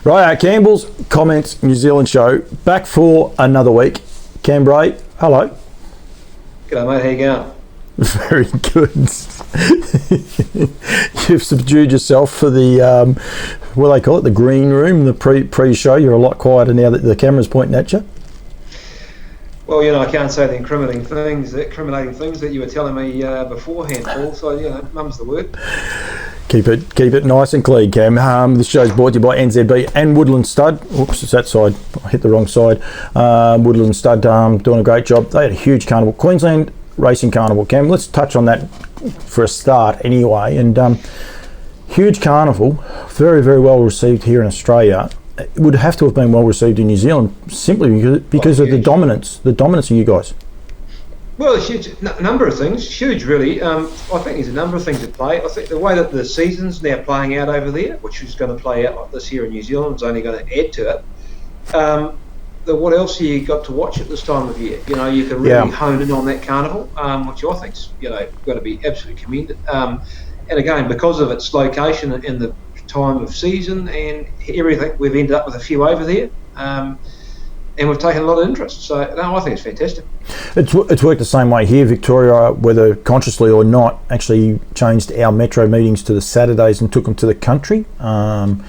Right, Campbells Comments New Zealand show back for another week. Cam Bray, hello. G'day mate, how you going? Very good. You've subdued yourself for the, what do they call it, the green room, the pre-show. You're a lot quieter now that the camera's pointing at you. Well, I can't say the incriminating things that you were telling me beforehand, Paul. So, mum's the word. Keep it nice and clean, Cam. This show's brought to you by NZB and Woodlands Stud. Oops, it's that side. I hit the wrong side. Woodlands Stud doing a great job. They had a huge carnival. Queensland Racing Carnival, Cam. Let's touch on that for a start anyway. And huge carnival, very, very well received here in Australia. It would have to have been well received in New Zealand simply because of the dominance of you guys. Well, a huge number of things. Huge, really. I think there's a number of things at play. I think the way that the season's now playing out over there, which is going to play out like this here in New Zealand, is only going to add to it. What else have you got to watch at this time of year? You can really hone in on that carnival, which I think's got to be absolutely commended. And again, because of its location and the time of season and everything, we've ended up with a few over there. And we've taken a lot of interest. So, no, I think it's fantastic. It's worked the same way here. Victoria, whether consciously or not, actually changed our metro meetings to the Saturdays and took them to the country. From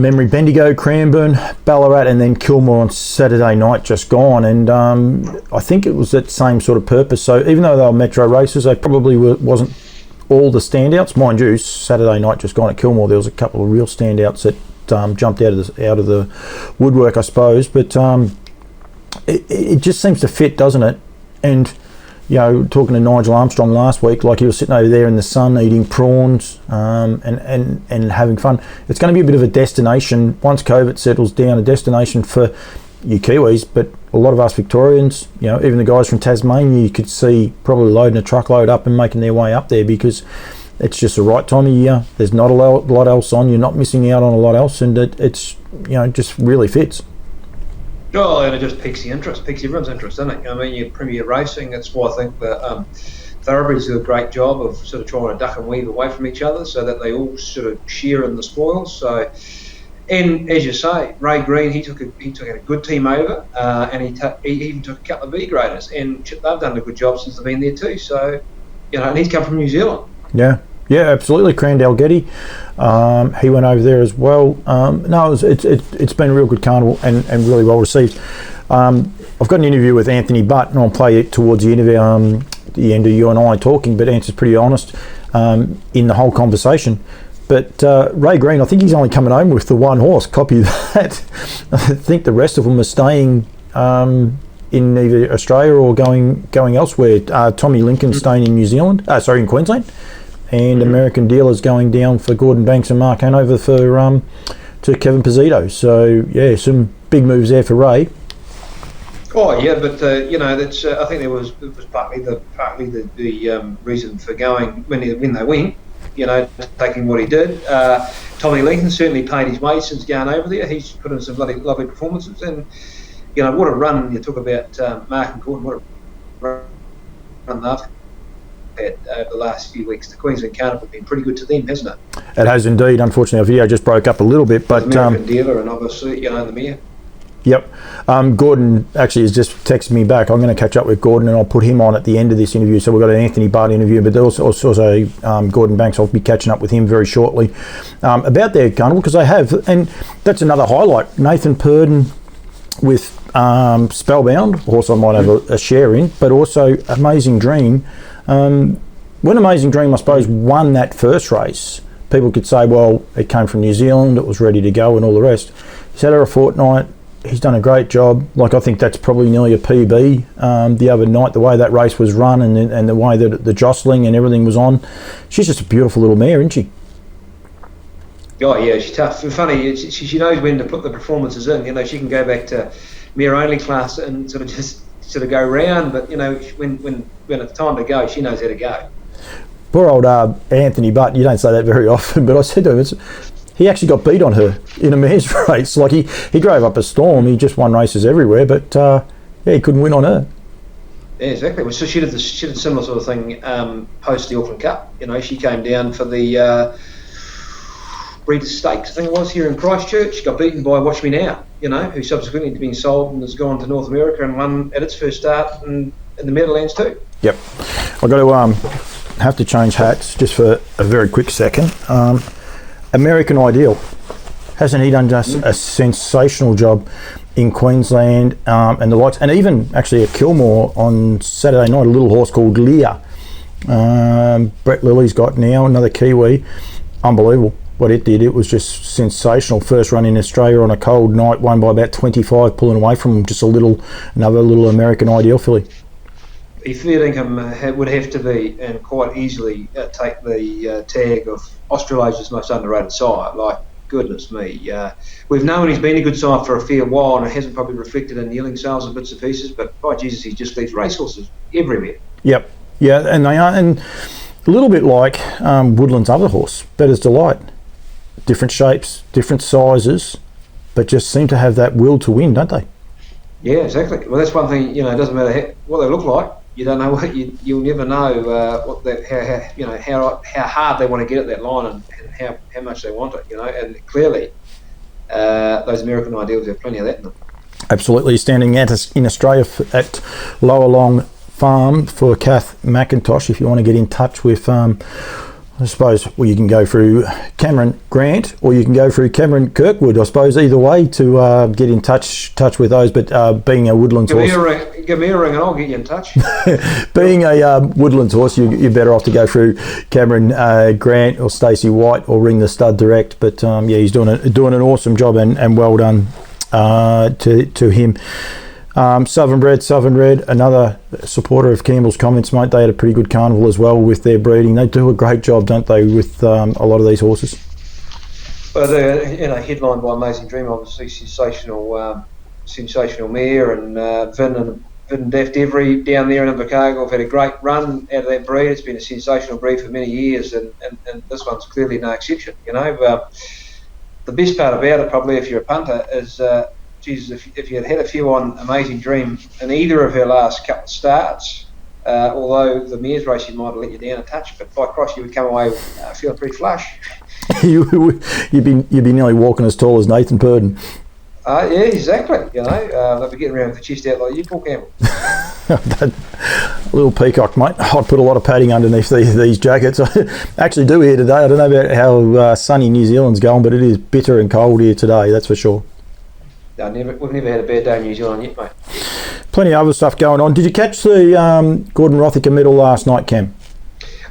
memory, Bendigo, Cranbourne, Ballarat, and then Kilmore on Saturday night just gone. And I think it was that same sort of purpose. So even though they were metro races, they probably wasn't all the standouts. Mind you, Saturday night just gone at Kilmore, there was a couple of real standouts that jumped out of the woodwork, I suppose. But it just seems to fit, doesn't it? And talking to Nigel Armstrong last week, like he was sitting over there in the sun eating prawns and having fun. It's going to be a bit of a destination once COVID settles down, a destination for you Kiwis, but a lot of us Victorians, even the guys from Tasmania, you could see probably loading a truckload up and making their way up there because it's just the right time of year. There's not a lot else on. You're not missing out on a lot else, and it's just really fits. Oh, and it just piques everyone's interest, doesn't it? I mean, your Premier Racing. That's why I think the thoroughbreds do a great job of sort of trying to duck and weave away from each other, so that they all sort of share in the spoils. So, and as you say, Ray Green, he took a good team over, and he even took a couple of B graders, and they've done a good job since they've been there too. So, and he's come from New Zealand. Yeah, absolutely. Crandell Getty, he went over there as well. No, it's been a real good carnival and really well received. I've got an interview with Anthony Butt, and I'll play it towards the end of you and I talking, but Anthony's pretty honest in the whole conversation. But Ray Green, I think he's only coming home with the one horse. Copy that. I think the rest of them are staying in either Australia or going elsewhere. Tommy Lincoln's staying in in Queensland. And American Dealers going down for Gordon Banks and Mark Hanover to Kevin Pizzito. So yeah, some big moves there for Ray. Oh yeah, but that's I think it was partly the reason for going when they went. Taking what he did. Tommy Lincoln certainly paid his way since going over there. He's put in some lovely performances, and what a run. You talk about Mark and Gordon. What a run they've had over the last few weeks. The Queensland Carnival has been pretty good to them, hasn't it? It has indeed. Unfortunately, our video just broke up a little bit, but American Dealer and obviously the Mayor. Yep. Gordon actually has just texted me back. I'm going to catch up with Gordon and I'll put him on at the end of this interview. So we've got an Anthony Butt interview, but there's also Gordon Banks. I'll be catching up with him very shortly about their carnival, because they have, and that's another highlight. Nathan Purden with Spellbound, horse I might have a share in, but also Amazing Dream. When Amazing Dream, I suppose, won that first race, people could say, well, it came from New Zealand, it was ready to go and all the rest. He's had her a fortnight. He's done a great job. I think that's probably nearly a PB the other night, the way that race was run and the way that the jostling and everything was on. She's just a beautiful little mare, isn't she? Oh yeah, she's tough. Funny, she knows when to put the performances in. She can go back to mare only class and sort of go round, but when it's time to go, she knows how to go. Poor old Anthony Butt. You don't say that very often, but I said to him, he actually got beat on her in a mare's race. He drove up a storm. He just won races everywhere, but he couldn't win on her. Yeah, exactly. Well, so she did a similar sort of thing post the Auckland Cup. She came down for the Breeders' Stakes, I think it was, here in Christchurch. Got beaten by Watch Me Now, who subsequently been sold and has gone to North America and won at its first start in the Meadowlands too. Yep. I've got to have to change hats just for a very quick second. American Ideal, hasn't he done just a sensational job in Queensland and the likes, and even actually at Kilmore on Saturday night, a little horse called Lear. Brett Lilly's got now, another Kiwi. Unbelievable what it did. It was just sensational. First run in Australia on a cold night, won by about 25, pulling away from just another little American Ideal filly. He fair income would have to be, and quite easily, take the tag of Australasia's most underrated sire. Like, goodness me. We've known he's been a good sire for a fair while, and it hasn't probably reflected in yearling sales and bits and pieces, but by Jesus, he just leaves racehorses everywhere. Yep. Yeah, and they are, and a little bit like Woodlands' other horse, Bettor's Delight. Different shapes, different sizes, but just seem to have that will to win, don't they? Yeah, exactly. Well, that's one thing. It doesn't matter what they look like. You don't know what you'll never know how hard they want to get at that line and how much they want it. And clearly those American Ideals have plenty of that in them. Absolutely. Standing in Australia at Lower Long Farm for Kath McIntosh. If you want to get in touch with, I suppose, you can go through Cameron Grant or you can go through Cameron Kirkwood. I suppose either way to get in touch with those. But being a Woodlands horse, give me a ring and I'll get you in touch. Being a Woodlands horse, you're better off to go through Cameron Grant or Stacey White or ring the stud direct. But he's doing an awesome job and well done to him. Southern Red, another supporter of Campbell's comments, mate. They had a pretty good carnival as well with their breeding. They do a great job, don't they, with a lot of these horses? Well, they're headlined by Amazing Dream, obviously sensational mare, and Vin and Daft Every down there in Invercargill have had a great run out of that breed. It's been a sensational breed for many years, and this one's clearly no exception. The best part about it, probably, if you're a punter, is Jesus, if you had a few on Amazing Dream in either of her last couple of starts, although the mare's race might have let you down a touch, but by cross you would come away feeling pretty flush. You'd be nearly walking as tall as Nathan Purden. Yeah, exactly. They'll be getting around with the chest out like you, Paul Campbell. That little peacock, mate. I'd put a lot of padding underneath these jackets. I actually do here today. I don't know about how sunny New Zealand's going, but it is bitter and cold here today, that's for sure. No, we've never had a bad day in New Zealand yet, mate. Plenty of other stuff going on. Did you catch the Gordon Rothicker medal last night, Cam?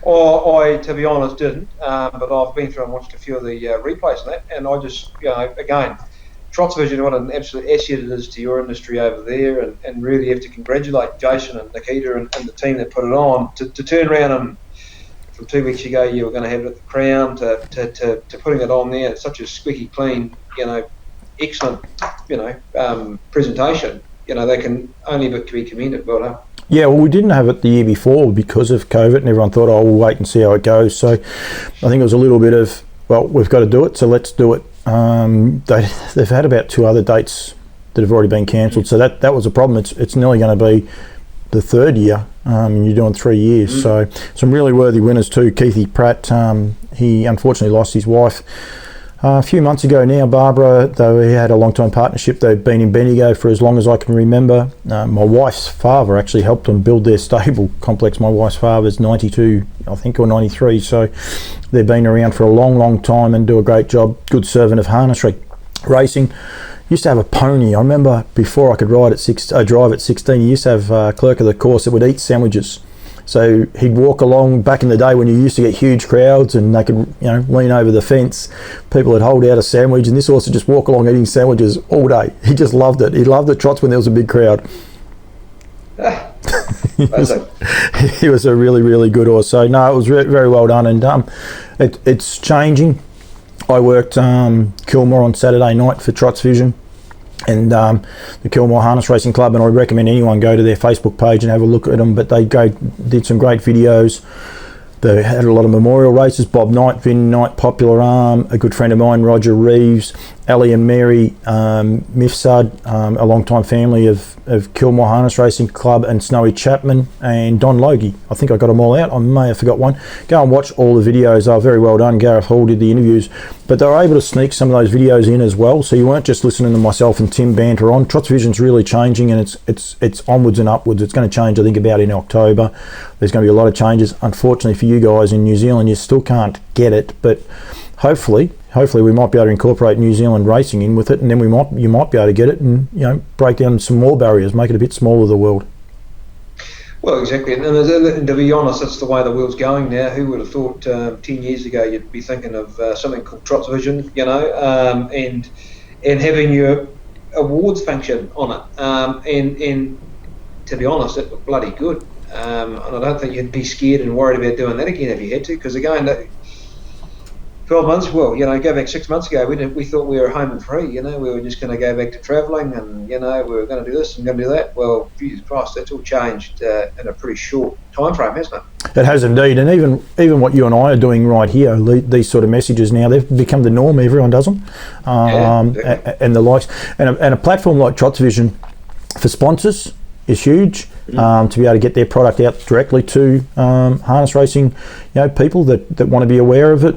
I, to be honest, didn't. But I've been through and watched a few of the replays on that, and I just, again, Trot's vision, what an absolute asset it is to your industry over there, and really have to congratulate Jason and Nikita and the team that put it on to turn around and from 2 weeks ago you were going to have it at the Crown to putting it on there. It's such a squeaky clean, excellent, presentation. They can only be commended. Well done. Yeah, well, we didn't have it the year before because of COVID, and everyone thought, we'll wait and see how it goes. So I think it was a little bit of, well, we've got to do it, so let's do it. They've had about 2 other dates that have already been cancelled, so that was a problem. It's nearly going to be the 3rd year, and you're doing 3 years. So some really worthy winners too. Keithy Pratt, he unfortunately lost his wife a few months ago now. Barbara, though he had a long-time partnership, they've been in Bendigo for as long as I can remember. My wife's father actually helped them build their stable complex. My wife's father's 92, I think, or 93, so they've been around for a long, long time and do a great job. Good servant of harness racing. Used to have a pony. I remember before I could drive at 16, he used to have a clerk of the course that would eat sandwiches. So he'd walk along back in the day when you used to get huge crowds and they could, lean over the fence. People would hold out a sandwich, and this horse would just walk along eating sandwiches all day. He just loved it. He loved the trots when there was a big crowd. He was a really, really good horse. So no, it was very well done, and it's changing. I worked Kilmore on Saturday night for Trots Vision and the Kilmore Harness Racing Club, and I recommend anyone go to their Facebook page and have a look at them. But they did some great videos. They had a lot of memorial races. Bob Knight, Vin Knight, Popular Arm, a good friend of mine, Roger Reeves, Ali and Mary Mifsud, a long-time family of Kilmore Harness Racing Club, and Snowy Chapman and Don Logie. I think I got them all out. I may have forgot one. Go and watch all the videos. They were very well done. Gareth Hall did the interviews, but they were able to sneak some of those videos in as well, so you weren't just listening to myself and Tim banter on. Trots Vision's really changing, and it's onwards and upwards. It's going to change, I think, about in October. There's going to be a lot of changes. Unfortunately for you guys in New Zealand, you still can't get it, but hopefully we might be able to incorporate New Zealand racing in with it, and then you might be able to get it and break down some more barriers, make it a bit smaller, the world. Well, exactly, and to be honest, that's the way the world's going now. Who would have thought 10 years ago you'd be thinking of something called Trots Vision, and having your awards function on it, and to be honest, it looked bloody good, and I don't think you'd be scared and worried about doing that again if you had to, because again, 12 months, go back 6 months ago, we thought we were home and free, we were just going to go back to travelling, and, we were going to do this and going to do that. Well, Jesus Christ, that's all changed in a pretty short time frame, hasn't it? It has indeed, and even what you and I are doing right here, these sort of messages now, they've become the norm. Everyone does them, and the likes. And a platform like Trots Vision for sponsors is huge, to be able to get their product out directly to harness racing, people that want to be aware of it.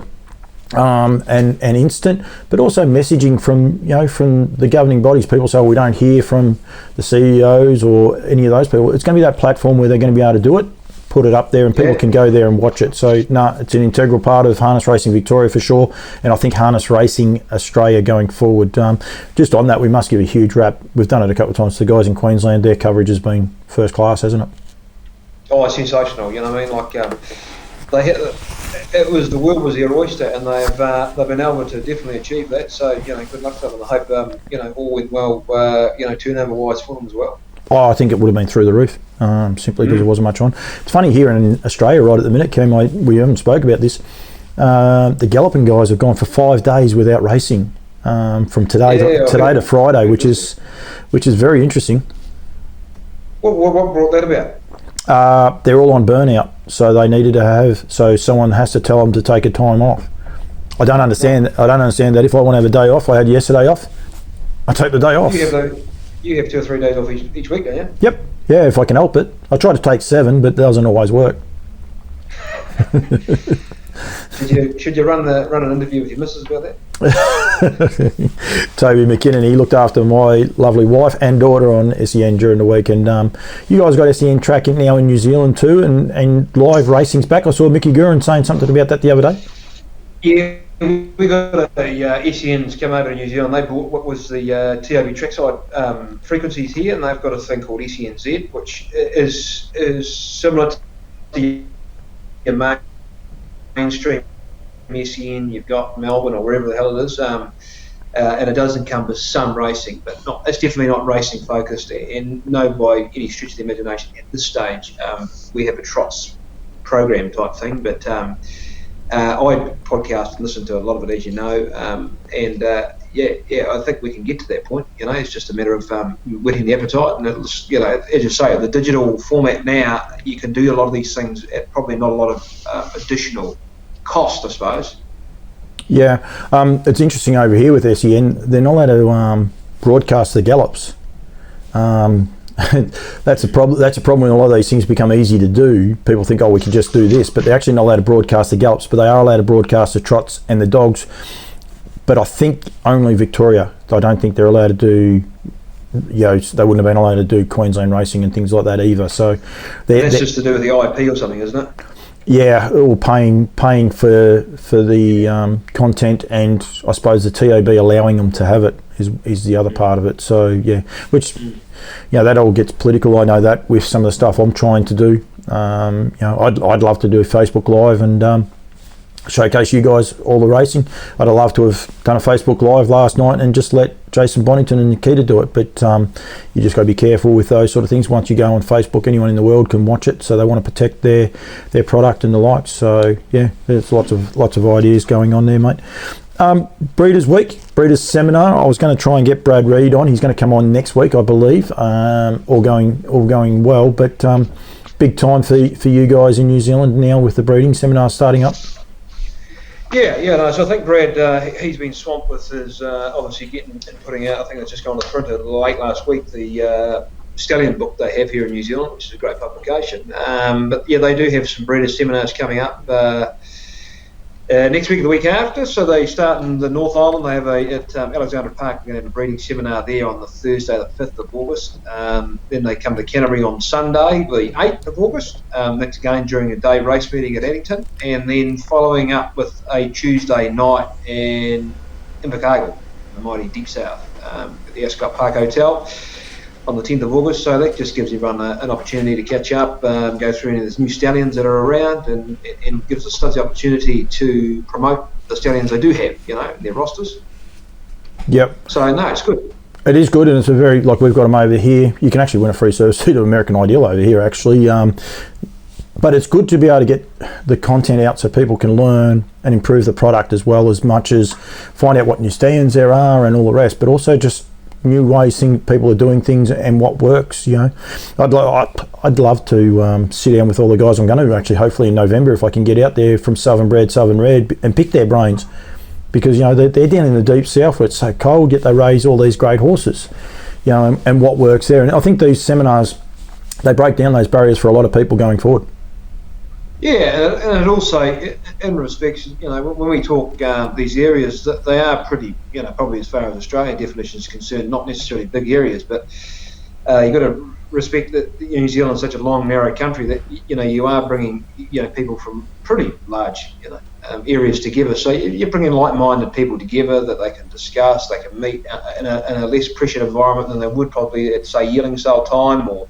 And instant, but also messaging from the governing bodies. People say, we don't hear from the CEOs or any of those people. It's going to be that platform where they're going to be able to do it, put it up there, and people can go there and watch it. So it's an integral part of Harness Racing Victoria for sure, and I think Harness Racing Australia going forward. Just on that, we must give a huge rap. We've done it a couple of times to the guys in Queensland. Their coverage has been first class, hasn't it? Oh, sensational. You know what I mean? Like the world was their oyster, and they've been able to definitely achieve that. So good luck to them. I hope all went well. Turnover wise for them as well. Oh, I think it would have been through the roof, simply because there wasn't much on. It's funny here in Australia right at the minute, Cam, we haven't spoke about this. The Galloping guys have gone for 5 days without racing, from today to Friday, which is very interesting. What brought that about? They're all on burnout, so they needed to have. So someone has to tell them to take a time off. I don't understand that. If I want to have a day off, I had yesterday off. I take the day off. You have 2 or 3 days off each week, don't you? Yep. Yeah, if I can help it. I try to take 7, but it doesn't always work. Should you run an interview with your missus about that? Toby McKinnon, he looked after my lovely wife and daughter on SEN during the week, and you guys got SEN tracking now in New Zealand too, and live racing's back. I saw Mickey Gurin saying something about that the other day. Yeah, we got a SEN's come over to New Zealand. They bought what was the TOB trackside frequencies here, and they've got a thing called SENZ, which is similar to your mainstream SEN. You've got Melbourne or wherever the hell it is, and it does encompass some racing, but it's definitely not racing focused, and no by any stretch of the imagination at this stage. We have a trots program type thing, but I podcast and listen to a lot of it, as you know, and I think we can get to that point. It's just a matter of whetting the appetite, and as you say, the digital format now, you can do a lot of these things at probably not a lot of additional cost, I suppose. Yeah, it's interesting over here with SEN. They're not allowed to broadcast the gallops. That's a problem. That's a problem when a lot of these things become easy to do. People think, we can just do this, but they're actually not allowed to broadcast the gallops. But they are allowed to broadcast the trots and the dogs. But I think only Victoria. I don't think they're allowed to do. They wouldn't have been allowed to do Queensland racing and things like that either. So that's just to do with the IP or something, isn't it? Yeah, or paying for the content, and I suppose the TAB allowing them to have it is the other part of it. So yeah, which that all gets political. I know that with some of the stuff I'm trying to do. I'd love to do Facebook Live and showcase you guys all the racing. I'd love to have done a Facebook Live last night and just let Jason Bonington and Nikita do it, but you just got to be careful with those sort of things. Once you go on Facebook, anyone in the world can watch it, so they want to protect their product and the likes. So yeah, there's lots of ideas going on there, mate. Breeders Week, Breeders Seminar. I was going to try and get Brad Reid on. He's going to come on next week, I believe. All going well, but big time for you guys in New Zealand now with the breeding seminar starting up. Yeah. No, so I think Brad, he's been swamped with his obviously getting and putting out. I think it's just gone to printer late last week. The Stallion book they have here in New Zealand, which is a great publication. But yeah, they do have some breeder seminars coming up next week, the week after. So they start in the North Island. They have at Alexandra Park. They're going to have a breeding seminar there on the Thursday, the 5th of August. Then they come to Canterbury on Sunday, the 8th of August. That's again during a day race meeting at Addington, and then following up with a Tuesday night in Invercargill, the mighty Deep South, at the Ascot Park Hotel on the 10th of August. So that just gives everyone an opportunity to catch up, go through any of those new stallions that are around, and gives the studs the opportunity to promote the stallions they do have, in their rosters. Yep. So no, it's good. It is good, and it's a very, like, we've got them over here. You can actually win a free service to American Ideal over here, actually. But it's good to be able to get the content out so people can learn and improve the product, as well as much as find out what new stallions there are and all the rest, but also just new ways people are doing things and what works. I'd love to sit down with all the guys. I'm going to actually, hopefully in November, if I can get out there, from Southern Red, and pick their brains, because they're down in the deep south where it's so cold, yet they raise all these great horses, and what works there. And I think these seminars, they break down those barriers for a lot of people going forward. Yeah, and it also, in respects, when we talk these areas, that they are pretty, probably as far as Australian definition is concerned, not necessarily big areas, but you've got to respect that New Zealand's such a long, narrow country that, you are bringing, people from pretty large, areas together. So you're bringing like-minded people together that they can discuss, they can meet in a less pressured environment than they would probably at, say, yearling sale time, or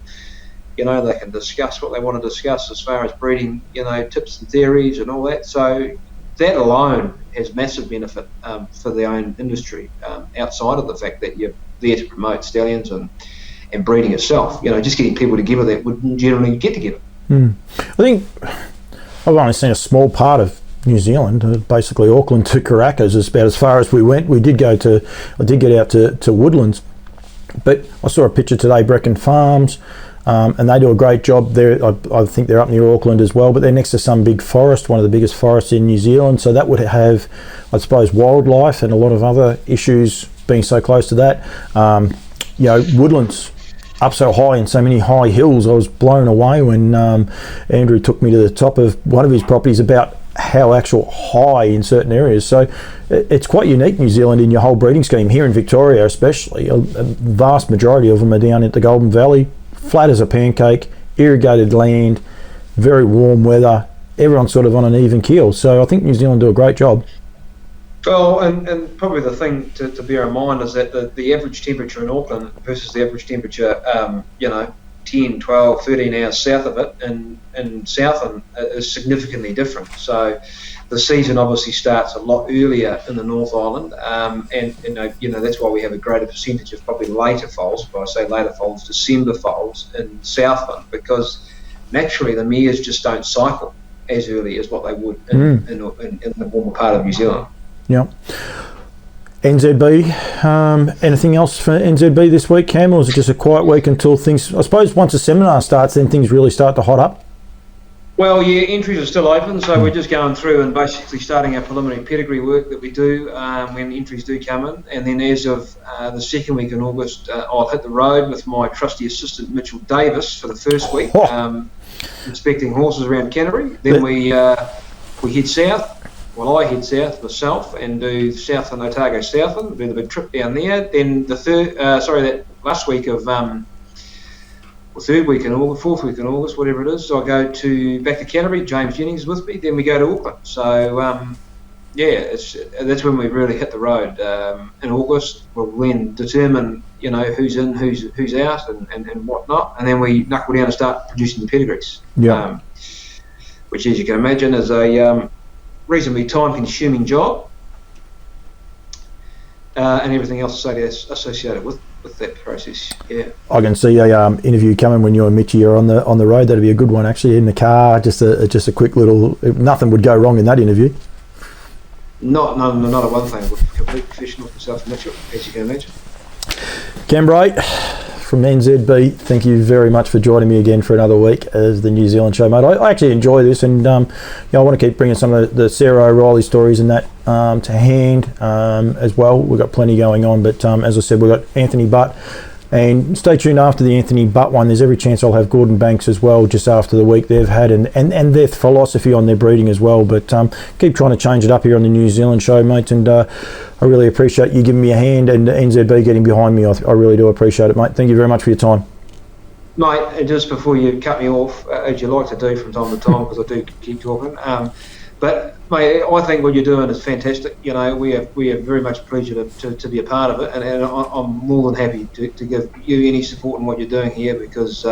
they can discuss what they want to discuss as far as breeding, tips and theories and all that. So that alone has massive benefit for their own industry, outside of the fact that you're there to promote stallions and breeding itself. Just getting people together that wouldn't generally get together. I think I've only seen a small part of New Zealand, basically Auckland to Caracas is about as far as we went. I did get out to Woodlands, but I saw a picture today, Brecon Farms. And they do a great job there. I think they're up near Auckland as well, but they're next to some big forest, one of the biggest forests in New Zealand. So that would have, I suppose, wildlife and a lot of other issues being so close to that. Woodlands up so high and so many high hills. I was blown away when Andrew took me to the top of one of his properties about how actual high in certain areas. So it's quite unique, New Zealand, in your whole breeding scheme. Here in Victoria especially, a vast majority of them are down at the Golden Valley, flat as a pancake, irrigated land, very warm weather, everyone's sort of on an even keel. So I think New Zealand do a great job. Well, and probably the thing to bear in mind is that the average temperature in Auckland versus the average temperature, 10, 12, 13 hours south of it, and Southern is significantly different. So the season obviously starts a lot earlier in the North Island, and that's why we have a greater percentage of probably later foals. But I say later foals, December foals in Southland, because naturally the mares just don't cycle as early as what they would in the warmer part of New Zealand. Yeah. NZB, anything else for NZB this week, Cam, or is it just a quiet week until things, I suppose once a seminar starts, then things really start to hot up? Well, yeah, entries are still open, so we're just going through and basically starting our preliminary pedigree work that we do when entries do come in. And then as of the second week in August, I'll hit the road with my trusty assistant Mitchell Davis for the first week, inspecting horses around Canterbury. Then we head south. Well, I head south myself and do Southland, Otago Southland, do the big trip down there. Then that last week of, third week in August, fourth week in August, whatever it is, so I go back to Canterbury, James Jennings with me, then we go to Auckland. So, that's when we really hit the road. In August, we'll then determine, who's in, who's out and whatnot, and then we knuckle down and start producing the pedigrees. Yeah. Which, as you can imagine, is a reasonably time-consuming job, and everything else associated with that process. Yeah, I can see a interview coming when you and Mitchy are on the road. That'd be a good one, actually, in the car. Just a quick little. Nothing would go wrong in that interview. Not a one thing. We're complete professionals, myself and Mitchell, as you can imagine. Cam Bray, from NZB, thank you very much for joining me again for another week as the New Zealand show, mate. I actually enjoy this, and I want to keep bringing some of the Sarah O'Reilly stories and that to hand as well. We've got plenty going on, but as I said, we've got Anthony Butt. And stay tuned after the Anthony Butt one. There's every chance I'll have Gordon Banks as well just after the week they've had and their philosophy on their breeding as well. But keep trying to change it up here on the New Zealand show, mate. And I really appreciate you giving me a hand and NZB getting behind me. I really do appreciate it, mate. Thank you very much for your time. Mate, and just before you cut me off, as you like to do from time to time, because I do keep talking, but mate, I think what you're doing is fantastic. You know, we are very much pleasure to be a part of it, and I'm more than happy to give you any support in what you're doing here, because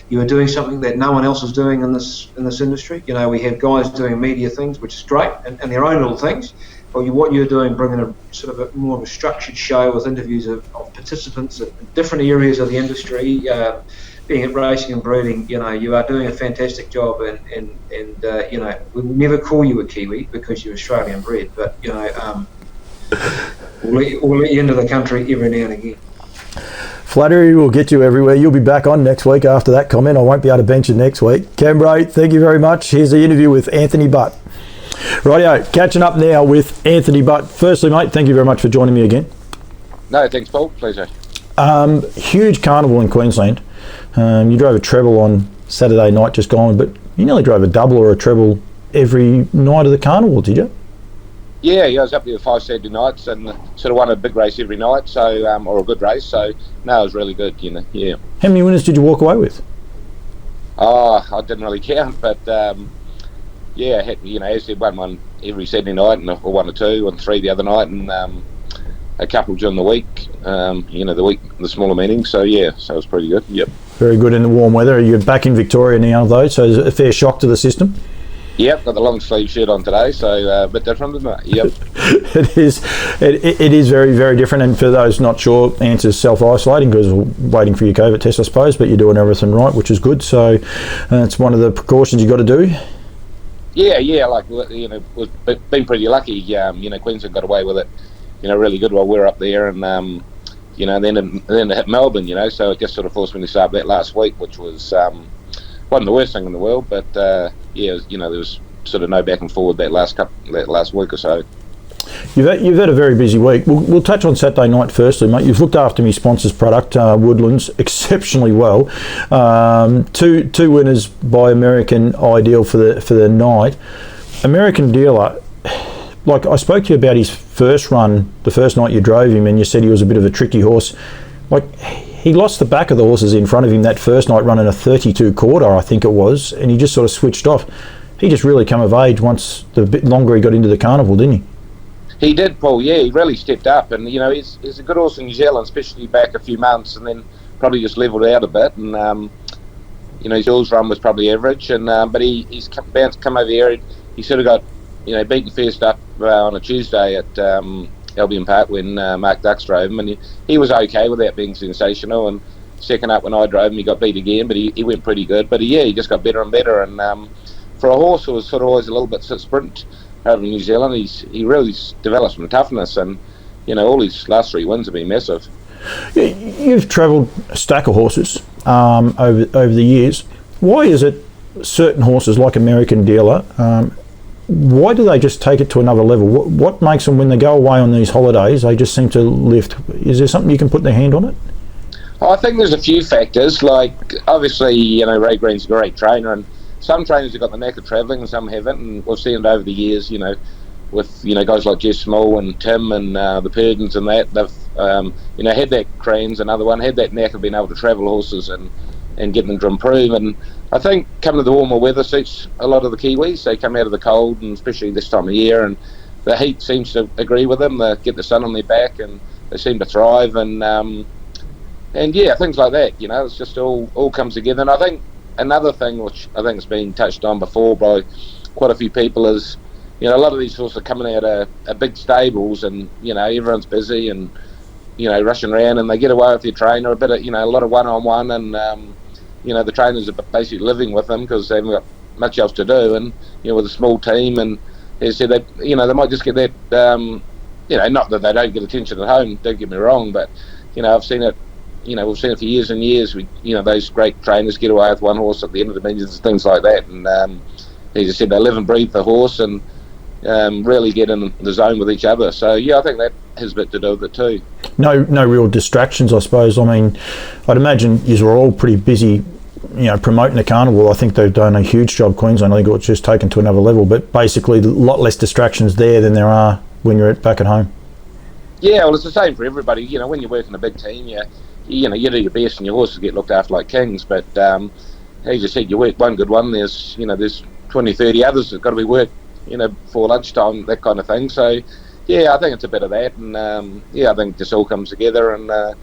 you are doing something that no one else is doing in this industry. You know, we have guys doing media things, which is great, and their own little things. But what you're doing, bringing a sort of more of a structured show with interviews of participants in different areas of the industry. Being at racing and breeding, you know, you are doing a fantastic job, and you know, we'll never call you a Kiwi because you're Australian bred, but you know, we'll let you into the country every now and again. Flattery will get you everywhere. You'll be back on next week after that comment. I won't be able to bench you next week. Bray, thank you very much. Here's the interview with Anthony Butt. Rightio, catching up now with Anthony Butt. Firstly, mate, thank you very much for joining me again. No, thanks, Paul. Pleasure. Huge carnival in Queensland. You drove a treble on Saturday night just gone, but you nearly drove a double or a treble every night of the carnival, did you? Yeah, I was up there 5 Saturday nights and sort of won a big race every night, so or a good race. So no, it was really good, you know. Yeah. How many winners did you walk away with? Oh, I didn't really count, but yeah, I had, you know, as I won one every Saturday night, and or 1 or 2 and 3 the other night, and a couple during the week. You know, the smaller meetings. So yeah, so it was pretty good. Yep. Very good in the warm weather. You're back in Victoria now, though, so it's a fair shock to the system. Yep, got the long sleeve shirt on today, so a bit different, isn't it? Yep. It is very, very different. And for those not sure, Answer's self-isolating because we're waiting for your COVID test, I suppose, but you're doing everything right, which is good. So it's one of the precautions you've got to do. Yeah, like, you know, we've been pretty lucky. You know, Queensland got away with it, you know, really good while we were up there, and you know, then it hit Melbourne, you know, so it just sort of forced me to start that last week, which was wasn't the worst thing in the world, but yeah, you know, there was sort of no back and forward that last week or so. You've had a very busy week. We'll touch on Saturday night firstly, mate. You've looked after me sponsor's product, Woodlands, exceptionally well. Two winners by American Ideal for the night. American Dealer, like, I spoke to you about his first run, the first night you drove him, and you said he was a bit of a tricky horse. Like, he lost the back of the horses in front of him that first night running a 32 quarter, I think it was, and he just sort of switched off. He just really come of age once the bit longer he got into the carnival, didn't he? He did, Paul. Yeah, he really stepped up, and you know, he's a good horse in New Zealand, especially back a few months, and then probably just levelled out a bit. And you know, his Jules run was probably average, and but he's come over here. He sort of got, you know, beaten first up on a Tuesday at Albion Park when Mark Ducks drove him, and he was okay without being sensational. And second up when I drove him, he got beat again, but he went pretty good. But yeah, he just got better and better. And for a horse who was sort of always a little bit sprint over in New Zealand, he really developed some toughness, and you know, all his last 3 wins have been massive. You've travelled a stack of horses over the years. Why is it certain horses like American Dealer, why do they just take it to another level? What makes them, when they go away on these holidays, they just seem to lift? Is there something you can put their hand on it? I think there's a few factors. Like, obviously, you know, Ray Green's a great trainer, and some trainers have got the knack of travelling and some haven't, and we've seen it over the years, you know, with, you know, guys like Jeff Small and Tim and the Perdens and that. They've you know, had that, Crane's another one, had that knack of being able to travel horses and getting them to improve. And I think coming to the warmer weather suits a lot of the Kiwis. They come out of the cold, and especially this time of year, and the heat seems to agree with them. They get the sun on their back and they seem to thrive, and yeah, things like that, you know, it's just all comes together. And I think another thing which I think has been touched on before by quite a few people is, you know, a lot of these horses are coming out of big stables, and you know, everyone's busy and, you know, rushing around, and they get away with their trainer a bit of, you know, a lot of one-on-one, and you know, the trainers are basically living with them because they haven't got much else to do, and you know, with a small team, and as I said, they, you know, they might just get that, you know, not that they don't get attention at home, don't get me wrong, but you know, I've seen it we've seen it for years and years. Those great trainers get away with one horse at the end of the millions and things like that. And as I said, they live and breathe the horse and really get in the zone with each other. So I think that has a bit to do with it too. No real distractions, I suppose. I mean, I'd imagine you were all pretty busy, promoting the carnival. I think they've done a huge job, Queensland. I think it's just taken to another level. But basically, a lot less distractions there than there are when you're back at home. Yeah, well, it's the same for everybody. When you work in a big team, you do your best, and your horses get looked after like kings. But as you said, you work one good one. There's 20, 30 others that've got to be worked, before lunchtime, that kind of thing. So, I think it's a bit of that, and I think this all comes together, and a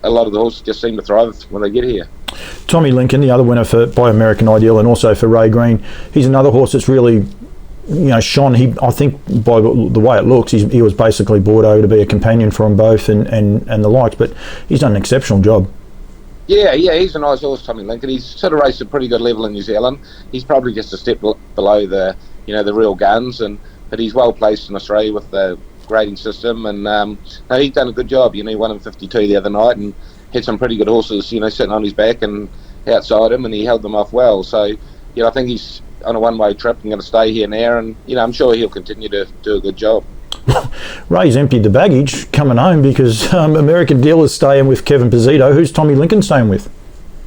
lot of the horses just seem to thrive when they get here. Tommy Lincoln, the other winner by American Ideal, and also for Ray Green, he's another horse that's really, shone. I think by the way it looks, he was basically brought over to be a companion for them both, and the likes. But he's done an exceptional job. Yeah, he's a nice horse, Tommy Lincoln. He's sort of raced a pretty good level in New Zealand. He's probably just a step below the real guns, but he's well placed in Australia with the grading system, and he's done a good job. He won in 52 the other night and had some pretty good horses, sitting on his back and outside him, and he held them off well. So, I think he's on a one-way trip and going to stay here now, and I'm sure he'll continue to do a good job. Ray's emptied the baggage coming home because American Dealer's staying with Kevin Pizzito. Who's Tommy Lincoln staying with?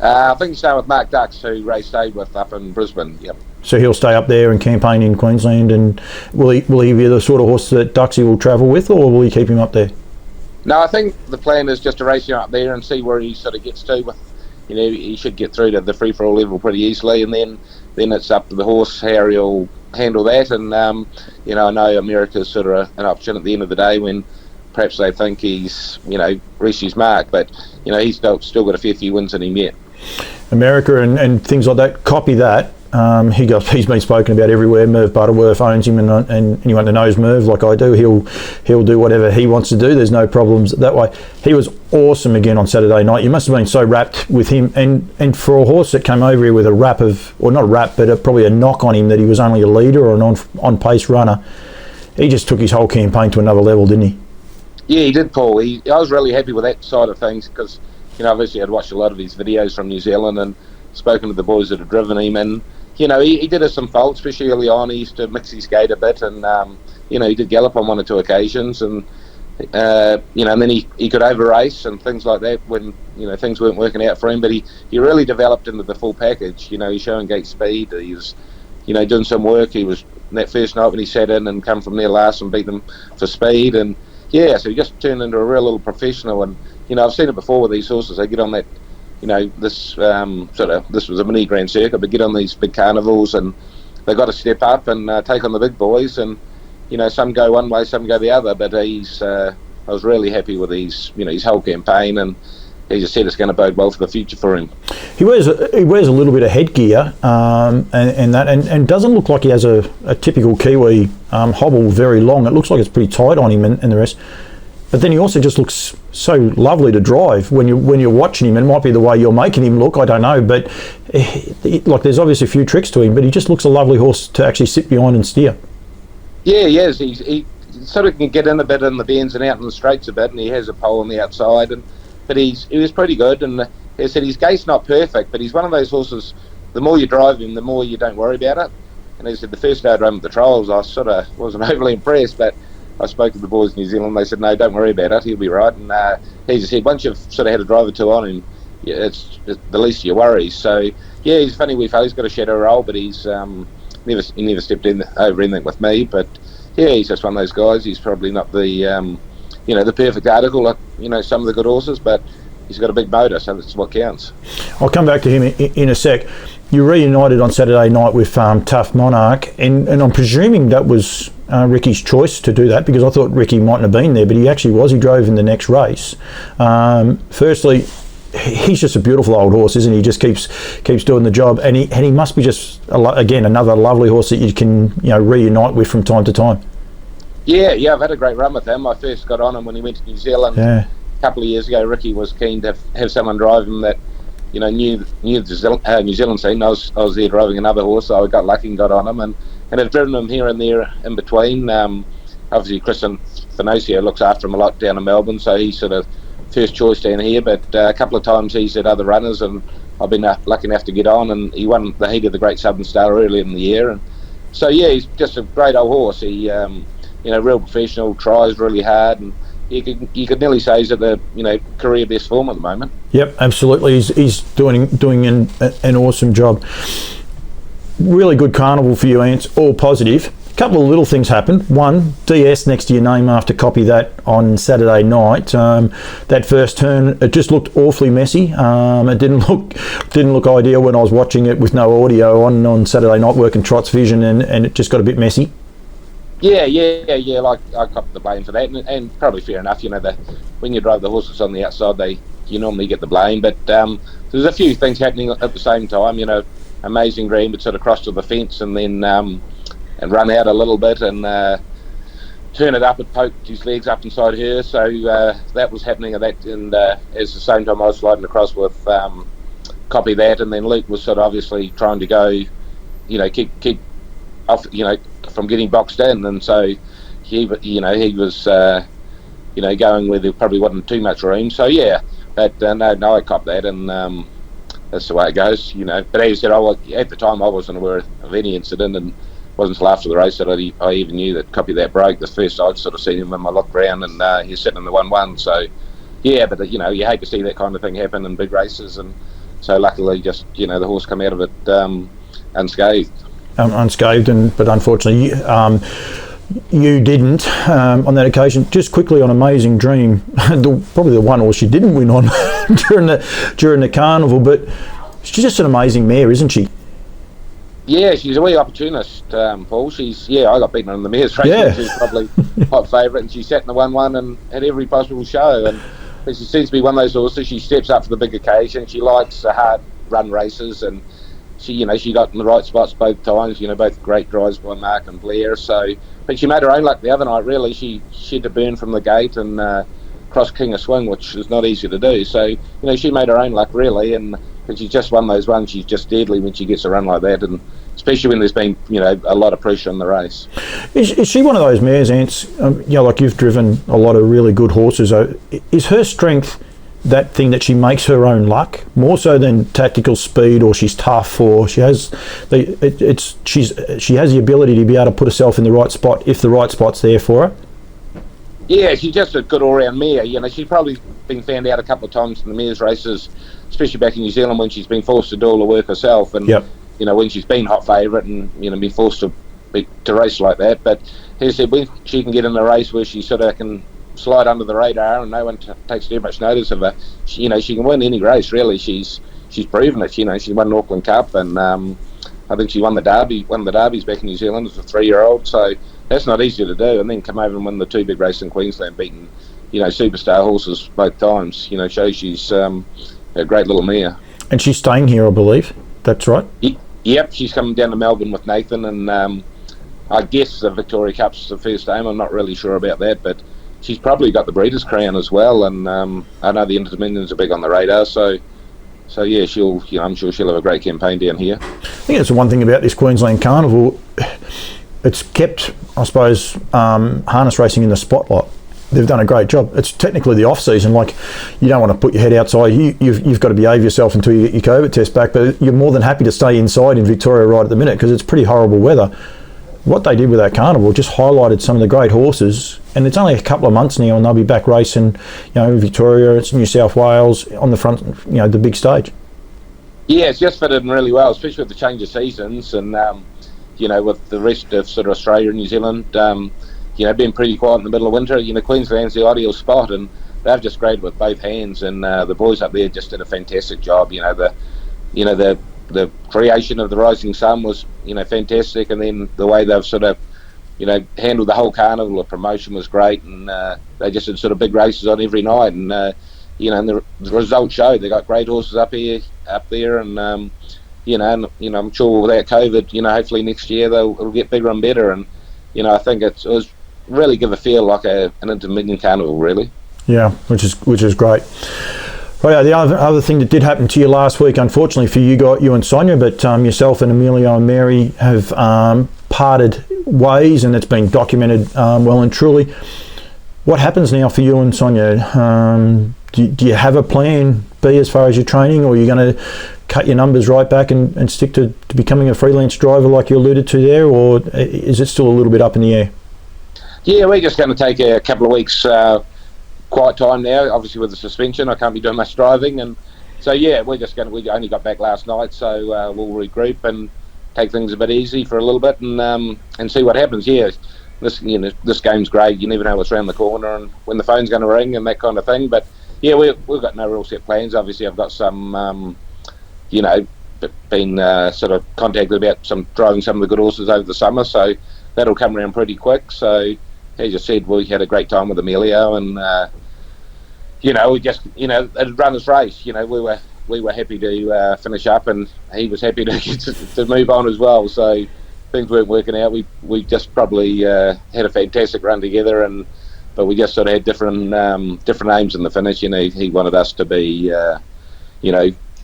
I think he's staying with Mark Dux, who Ray stayed with up in Brisbane. Yep. So he'll stay up there and campaign in Queensland, and will he be the sort of horse that Duxie will travel with, or will he keep him up there? No, I think the plan is just to race him up there and see where he sort of gets to. With, he should get through to the free-for-all level pretty easily, and then it's up to the horse how he'll handle that. And I know America's sort of an option at the end of the day when perhaps they think he's reached his mark, but he's still got a fair few wins in him yet. America and things like that, copy that. He's been spoken about everywhere. Merv Butterworth owns him, and anyone that knows Merv like I do, he'll do whatever he wants to do. There's no problems that way. He was awesome again on Saturday night. You must have been so rapt with him, and for a horse that came over here with a rap of, or not a rap, but probably a knock on him that he was only a leader or an on-pace runner, he just took his whole campaign to another level, didn't he? Yeah, he did, Paul. I was really happy with that side of things because, obviously I'd watched a lot of his videos from New Zealand and spoken to the boys that had driven him, and he did have some faults, especially early on. He used to mix his gait a bit, and he did gallop on one or two occasions, and and then he could over race and things like that when things weren't working out for him. But he really developed into the full package. He's showing gate speed. He was doing some work. He was that first night when he sat in and come from near last and beat them for speed, and so he just turned into a real little professional. And I've seen it before with these horses. They get on that. This was a mini Grand Circuit, but get on these big carnivals and they've got to step up and take on the big boys, and some go one way, some go the other, but I was really happy with his whole campaign, and he just said it's going to bode well for the future for him. He wears a little bit of headgear and doesn't look like he has a typical Kiwi hobble very long. It looks like it's pretty tight on him and the rest. But then he also just looks so lovely to drive when you're watching him. It might be the way you're making him look, I don't know. But there's obviously a few tricks to him, but he just looks a lovely horse to actually sit behind and steer. Yeah, he is. He sort of can get in a bit in the bends and out in the straights a bit, and he has a pole on the outside. But he was pretty good. And as I said, his gait's not perfect, but he's one of those horses, the more you drive him, the more you don't worry about it. And as I said, the first day I drove him at the trials, I sort of wasn't overly impressed, but I spoke to the boys in New Zealand. They said, no, don't worry about it. He'll be right. And he just said, once you've sort of had a drive or two on him, it's the least of your worries. So, he's a funny wee fellow. He's got a shadow roll, but he's never stepped in over anything with me. But, he's just one of those guys. He's probably not the, the perfect article like, some of the good horses, but he's got a big motor, so that's what counts. I'll come back to him in a sec. You reunited on Saturday night with Tough Monarch, and I'm presuming that was Ricky's choice to do that, because I thought Ricky mightn't have been there, but he actually was. He drove in the next race. Firstly, he's just a beautiful old horse, isn't he? He just keeps doing the job, and he must be just again another lovely horse that you can reunite with from time to time. Yeah, I've had a great run with him. I first got on him when he went to New Zealand a couple of years ago. Ricky was keen to have someone drive him that knew the New Zealand scene. I was there driving another horse, so I got lucky and got on him, and I've driven him here and there in between. Obviously, Kristen Finocio looks after him a lot down in Melbourne, so he sort of first choice down here, but a couple of times he's at other runners, and I've been lucky enough to get on, and he won the heat of the Great Southern Star earlier in the year. And so yeah, he's just a great old horse. He real professional, tries really hard, and you could nearly say he's at the career best form at the moment. Yep, absolutely. He's doing an awesome job. Really good carnival for you, Ants. All positive. A couple of little things happened. One, DS next to your name after copy that on Saturday night. That first turn, it just looked awfully messy. It didn't look ideal when I was watching it with no audio on Saturday night, working Trot's vision, and it just got a bit messy. Yeah. Like, I copped the blame for that, and probably fair enough. When you drive the horses on the outside, you normally get the blame. But there's a few things happening at the same time. Amazing Dream had sort of crossed to the fence and then and run out a little bit and turn it up and poked his legs up inside her. So that was happening at that, and at the same time I was sliding across with copy that, and then Luke was sort of obviously trying to go, keep off, from getting boxed in, and so he was going where there probably wasn't too much room. So yeah, but no, I copped that, and that's the way it goes, But as I said, at the time I wasn't aware of any incident, and it wasn't until after the race that I even knew that copy that broke. The first I'd sort of seen him in my look round, and he's sitting in the 1-1. So yeah, but you hate to see that kind of thing happen in big races, and so luckily just the horse come out of it unscathed. Unscathed, but unfortunately you didn't on that occasion. Just quickly on Amazing Dream, probably the one horse you didn't win on during the carnival, but she's just an amazing mare, isn't she? Yeah, she's a wee opportunist, Paul. I got beaten on the mares race. Yeah. She's probably hot favourite, and she sat in the 1-1 and had every possible show. And she seems to be one of those horses. She steps up for the big occasion. She likes the hard run races, and she got in the right spots both times. Both great drives by Mark and Blair. So, but she made her own luck the other night. Really, she had to burn from the gate and cross King of Swing, which is not easy to do. So, she made her own luck really, and she's just one of those ones. She's just deadly when she gets a run like that, and especially when there's been a lot of pressure in the race. Is she one of those mares, Ants? Like you've driven a lot of really good horses. Is her strength that thing that she makes her own luck more so than tactical speed, or she's tough, or she has she has the ability to be able to put herself in the right spot if the right spot's there for her? Yeah, she's just a good all-round mare. She's probably been found out a couple of times in the mares races, especially back in New Zealand when she's been forced to do all the work herself, and yep. When she's been hot favourite and been forced to race like that. But as I said, when she can get in a race where she sort of can slide under the radar and no one takes too much notice of her, she can win any race really. She's proven it. She won an Auckland Cup, and I think she won the Derby, one of the Derbies back in New Zealand as a 3-year-old. So that's not easy to do, and then come over and win the 2 big races in Queensland, beating superstar horses both times. Shows she's a great little mare. And she's staying here, I believe. That's right. Yep, she's coming down to Melbourne with Nathan, and I guess the Victoria Cup's the first aim. I'm not really sure about that, but she's probably got the Breeders' Crown as well, and I know the Inter-Dominions are big on the radar, so yeah, I'm sure she'll have a great campaign down here. I think that's the one thing about this Queensland Carnival. It's kept, I suppose, harness racing in the spotlight. They've done a great job. It's technically the off-season. Like, you don't want to put your head outside. You've got to behave yourself until you get your COVID test back, but you're more than happy to stay inside in Victoria right at the minute because it's pretty horrible weather. What they did with that carnival just highlighted some of the great horses, and it's only a couple of months now and they'll be back racing, Victoria, it's New South Wales, on the front, the big stage. Yeah, it's just fitted in really well, especially with the change of seasons and, with the rest of sort of Australia and New Zealand, being pretty quiet in the middle of winter. Queensland's the ideal spot, and they've just graded with both hands, and the boys up there just did a fantastic job. The creation of the Rising Sun was, fantastic, and then the way they've sort of, handled the whole carnival, the promotion was great, and they just did sort of big races on every night, and and the results showed. They got great horses up there, and I'm sure without COVID, hopefully next year it'll get bigger and better, and I think it was really give a feel like an Inter-Dominion carnival, really. Yeah, which is great. Right, the other thing that did happen to you last week, unfortunately for you and Sonia, but yourself and Emilio and Mary have parted ways, and it's been documented well and truly. What happens now for you and Sonia? do you have a plan B as far as your training, or are you going to cut your numbers right back and stick to becoming a freelance driver like you alluded to there, or is it still a little bit up in the air? Yeah, we're just going to take a couple of weeks quiet time now. Obviously, with the suspension, I can't be doing much driving, and so yeah, we only got back last night, so we'll regroup and take things a bit easy for a little bit, and see what happens. Yeah, this game's great. You never know what's around the corner and when the phone's going to ring and that kind of thing. But yeah, we've got no real set plans. Obviously, I've got some, been sort of contacted about driving some of the good horses over the summer, so that'll come around pretty quick. So as I said, we had a great time with Emilio, and we just it'd run this race. We were happy to finish up, and he was happy to move on as well. So things weren't working out. We just probably had a fantastic run together, but we just sort of had different aims in the finish. He wanted us to be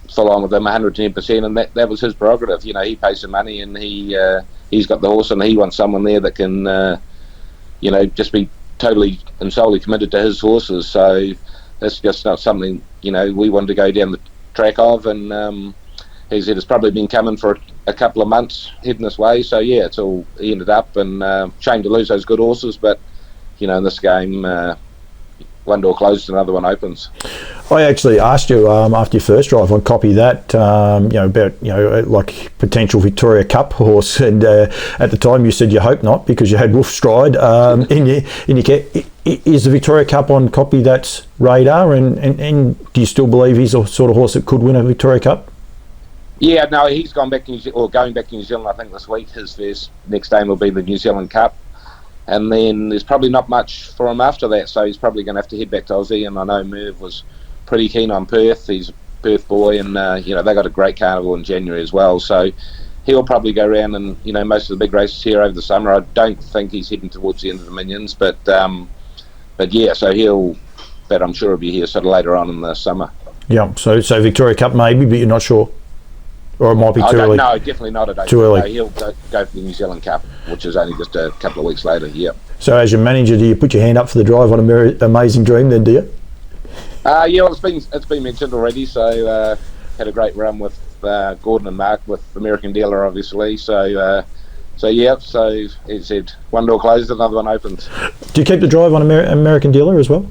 full on with him 110%, and that was his prerogative. He pays some money, and he's got the horse, and he wants someone there that can just be totally and solely committed to his horses. So that's just not something we wanted to go down the track of, and he said it's probably been coming for a couple of months heading this way. So yeah, it's all he ended up, and shame to lose those good horses, but in this game, one door closes, another one opens. I actually asked you after your first drive on Copy That, about like potential Victoria Cup horse, and at the time you said you hope not, because you had Wolf Stride in your care. Is the Victoria Cup on Copy That's radar, and do you still believe he's a sort of horse that could win a Victoria Cup? Yeah, no, he's going back to New Zealand. I think this week his first next game will be the New Zealand Cup. And then there's probably not much for him after that, so he's probably going to have to head back to Aussie. And I know Merv was pretty keen on Perth. He's a Perth boy, and they got a great carnival in January as well. So he'll probably go around and most of the big races here over the summer. I don't think he's heading towards the end of the Minions, but yeah, so but I'm sure he'll be here sort of later on in the summer. Yeah, so Victoria Cup maybe, but you're not sure. Or it might be too early? No, definitely not. Too early. No, he'll go for the New Zealand Cup, which is only just a couple of weeks later. Yeah. So, as your manager, do you put your hand up for the drive on Amazing Dream? Then, do you? Yeah, well, it's been mentioned already. So, had a great run with Gordon and Mark with American Dealer, obviously. So yeah. So he said, one door closes, another one opens. Do you keep the drive on American Dealer as well?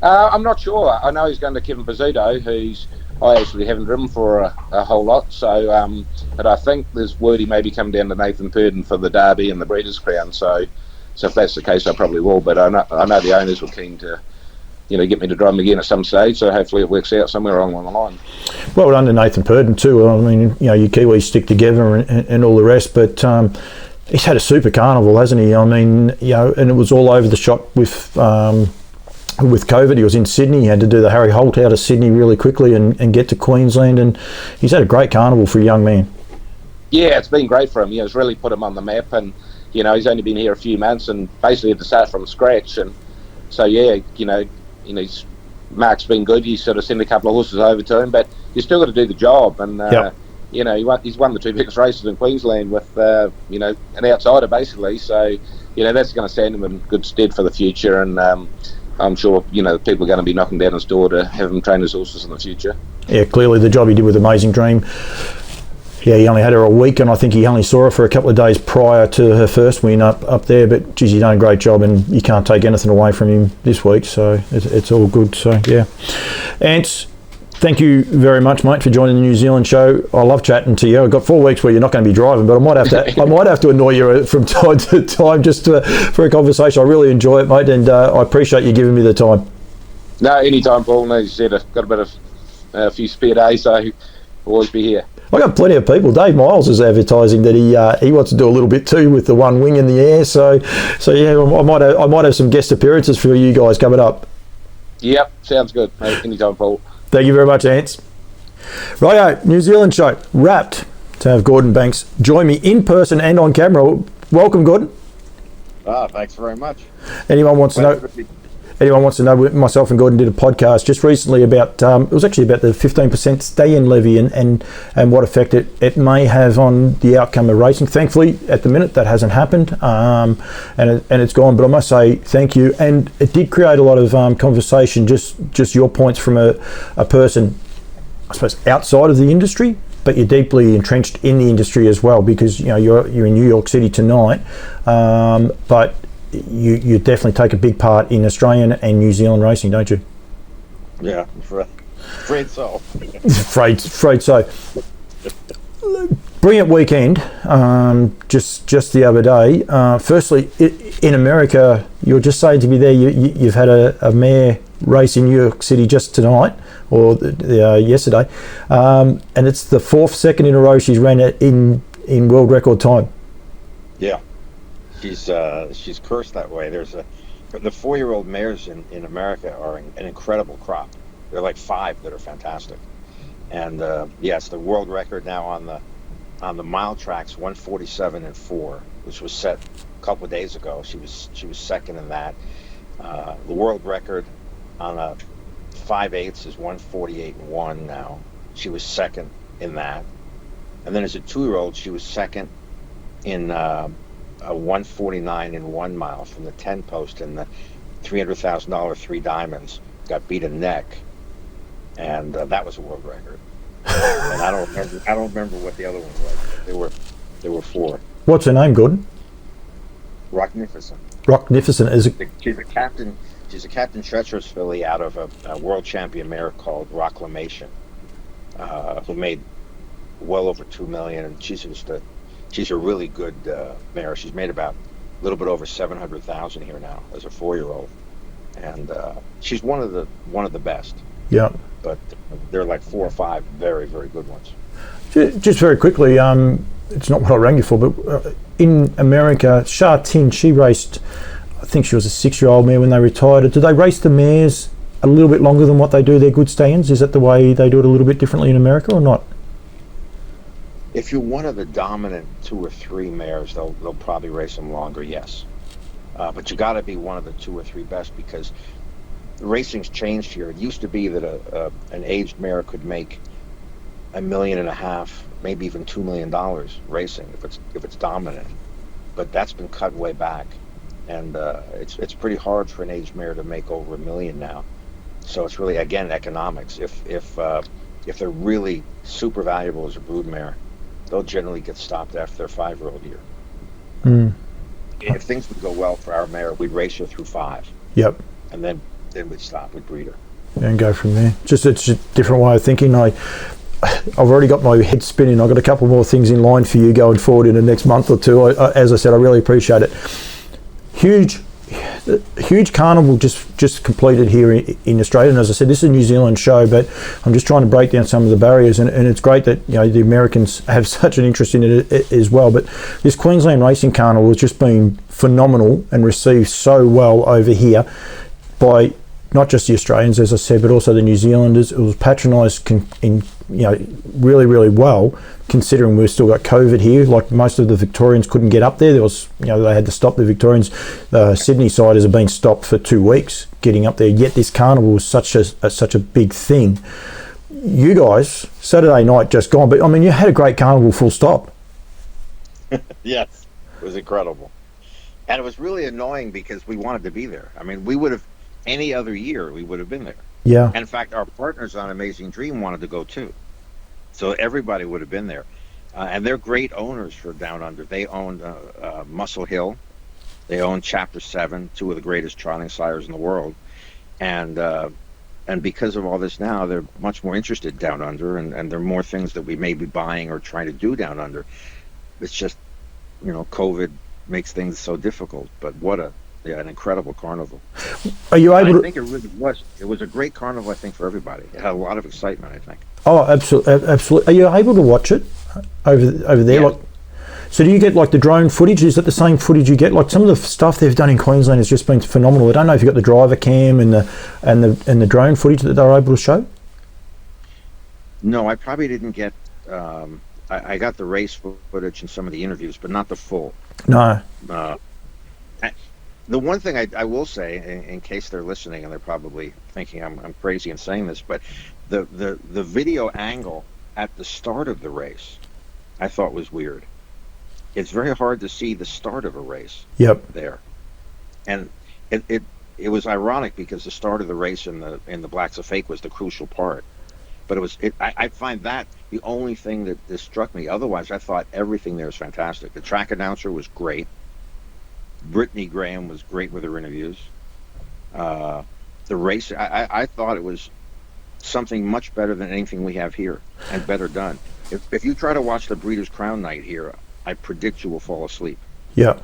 I'm not sure. I know he's going to Kevin Pizzuto, I actually haven't driven for a whole lot, so but I think there's word he may be coming down to Nathan Purdon for the Derby and the Breeders' Crown. So if that's the case, I probably will. But I know the owners were keen to, get me to drive him again at some stage. So hopefully it works out somewhere along the line. Well done to Nathan Purdon too. I mean, you Kiwis stick together and all the rest, but he's had a super carnival, hasn't he? I mean, and it was all over the shop with COVID. He was in Sydney. He had to do the Harry Holt out of Sydney really quickly and get to Queensland, and he's had a great carnival for a young man. Yeah, it's been great for him. It's really put him on the map, and he's only been here a few months and basically had to start from scratch. And so yeah, Mark's been good. He's sort of sent a couple of horses over to him, but you still got to do the job. And he's won the two biggest races in Queensland with an outsider basically. So that's going to stand him in good stead for the future. And I'm sure people are going to be knocking down his door to have him train his horses in the future. Yeah, clearly the job he did with Amazing Dream. Yeah, he only had her a week, and I think he only saw her for a couple of days prior to her first win up there. But geez, he's done a great job, and you can't take anything away from him this week. So it's all good. So yeah, Ants, thank you very much, mate, for joining the New Zealand show. I love chatting to you. I've got 4 weeks where you're not going to be driving, but I might have to annoy you from time to time just for a conversation. I really enjoy it, mate, and I appreciate you giving me the time. No, anytime, Paul. As you said, I've got a bit of a few spare days, so I'll always be here. I got plenty of people. Dave Miles is advertising that he wants to do a little bit too with the one wing in the air. So yeah, I might have some guest appearances for you guys coming up. Yep, sounds good. Anytime, Paul. Thank you very much, Ants. Righto, New Zealand show wrapped. To have Gordon Banks join me in person and on camera. Welcome, Gordon. Thanks very much. Anyone wants to know? anyone wants to know, myself and Gordon did a podcast just recently about, it was actually about the 15% stay-in levy and what effect it may have on the outcome of racing. Thankfully, at the minute, that hasn't happened, and it's gone. But I must say thank you. And it did create a lot of conversation, just your points from a person, I suppose, outside of the industry, but you're deeply entrenched in the industry as well, because you're in New York City tonight, but you definitely take a big part in Australian and New Zealand racing, don't you? Yeah, afraid so. afraid so. Brilliant weekend. Just the other day. Firstly, in America, you were just saying to me there, you've had a mare race in New York City just tonight, or yesterday, and it's the 4th second in a row she's ran it in world record time. Yeah, she's cursed that way. The 4-year-old mares in America are an incredible crop. There are like 5 that are fantastic, and it's the world record now on the mile tracks, 147.4, which was set a couple of days ago. She was second in that. The world record on a 5/8 is 148.1 now. She was second in that. And then as a 2-year-old, she was second in a 149 in 1 mile from the 10 post, and the $300,000 3 diamonds got beat a neck, and that was a world record. And I don't remember what the other one was. There were 4. What's her name, Gordon? Rocknificent. Rocknificent is it? She's a captain. She's a Captain Treacherous filly out of a world champion mare called Rocklamation, who made well over $2 million, and she's a really good mare. She's made about a little bit over 700,000 here now as a 4-year-old, and she's one of the best. Yeah. But there are like 4 or 5 very, very good ones. Just very quickly, it's not what I rang you for, but in America, Sha Tin, she raced, I think she was a 6-year-old mare when they retired. Do they race the mares a little bit longer than what they do their good stay-ins? Is that the way they do it a little bit differently in America or not? If you're one of the dominant 2 or 3 mares, they'll probably race them longer, yes. But you got to be one of the 2 or 3 best, because the racing's changed here. It used to be that an aged mare could make $1.5 million, maybe even $2 million racing if it's dominant. But that's been cut way back, and it's pretty hard for an aged mare to make over $1 million now. So it's really, again, economics. If they're really super valuable as a brood mare, they'll generally get stopped after their 5-year-old year. Mm. If things would go well for our mare, we'd race her through 5. Yep. And then we'd stop, we'd breed her. And go from there. It's a different way of thinking. I've already got my head spinning. I've got a couple more things in line for you going forward in the next month or 2. As I said, I really appreciate it. Huge carnival just completed here in Australia, and as I said, this is a New Zealand show, but I'm just trying to break down some of the barriers, and it's great that the Americans have such an interest in it as well. But this Queensland Racing Carnival has just been phenomenal and received so well over here by not just the Australians, as I said, but also the New Zealanders. It was patronised really, really well, considering we've still got COVID here. Like most of the Victorians couldn't get up there. There was, they had to stop the Victorians. Sydney siders have been stopped for 2 weeks getting up there. Yet this carnival was such a big thing. You guys, Saturday night just gone, but I mean, you had a great carnival, full stop. Yes, it was incredible, and it was really annoying because we wanted to be there. I mean, we would have any other year we would have been there. Yeah. And in fact, our partners on Amazing Dream wanted to go too. So everybody would have been there. And they're great owners for Down Under. They owned Muscle Hill. They own Chapter 7, 2 of the greatest trotting sires in the world. And because of all this now, they're much more interested Down Under, and there are more things that we may be buying or trying to do Down Under. It's just, COVID makes things so difficult. But what an incredible carnival. Are you able to... I think it really was. It was a great carnival, I think, for everybody. It had a lot of excitement, I think. Oh, absolutely. Are you able to watch it over there? Yeah. Like, so do you get like the drone footage? Is that the same footage you get? Like some of the stuff they've done in Queensland has just been phenomenal. I don't know if you got the driver cam and the drone footage that they were able to show. No, I probably didn't get. I got the race footage and some of the interviews, but not the full. No. The one thing I will say, in case they're listening and they're probably thinking I'm crazy in saying this, but the video angle at the start of the race, I thought was weird. It's very hard to see the start of a race. Yep. There, and it was ironic because the start of the race in the Blacks of Fake was the crucial part. But I find that the only thing that struck me. Otherwise, I thought everything there was fantastic. The track announcer was great. Brittany Graham was great with her interviews. The race, I thought it was something much better than anything we have here, and better done. If you try to watch the Breeders' Crown Night here, I predict you will fall asleep. Yeah,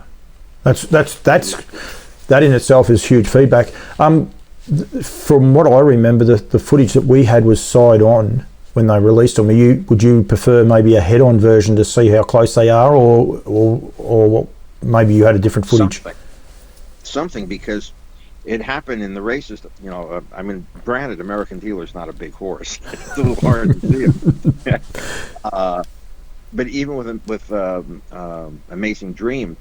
that's that in itself is huge feedback. From what I remember, the footage that we had was side on when they released them. Would you prefer maybe a head on version to see how close they are, or maybe you had a different footage? Something because it happened in the races. I mean, granted, American Dealer's not a big horse. It's a little hard to see him. But even with Amazing Dream,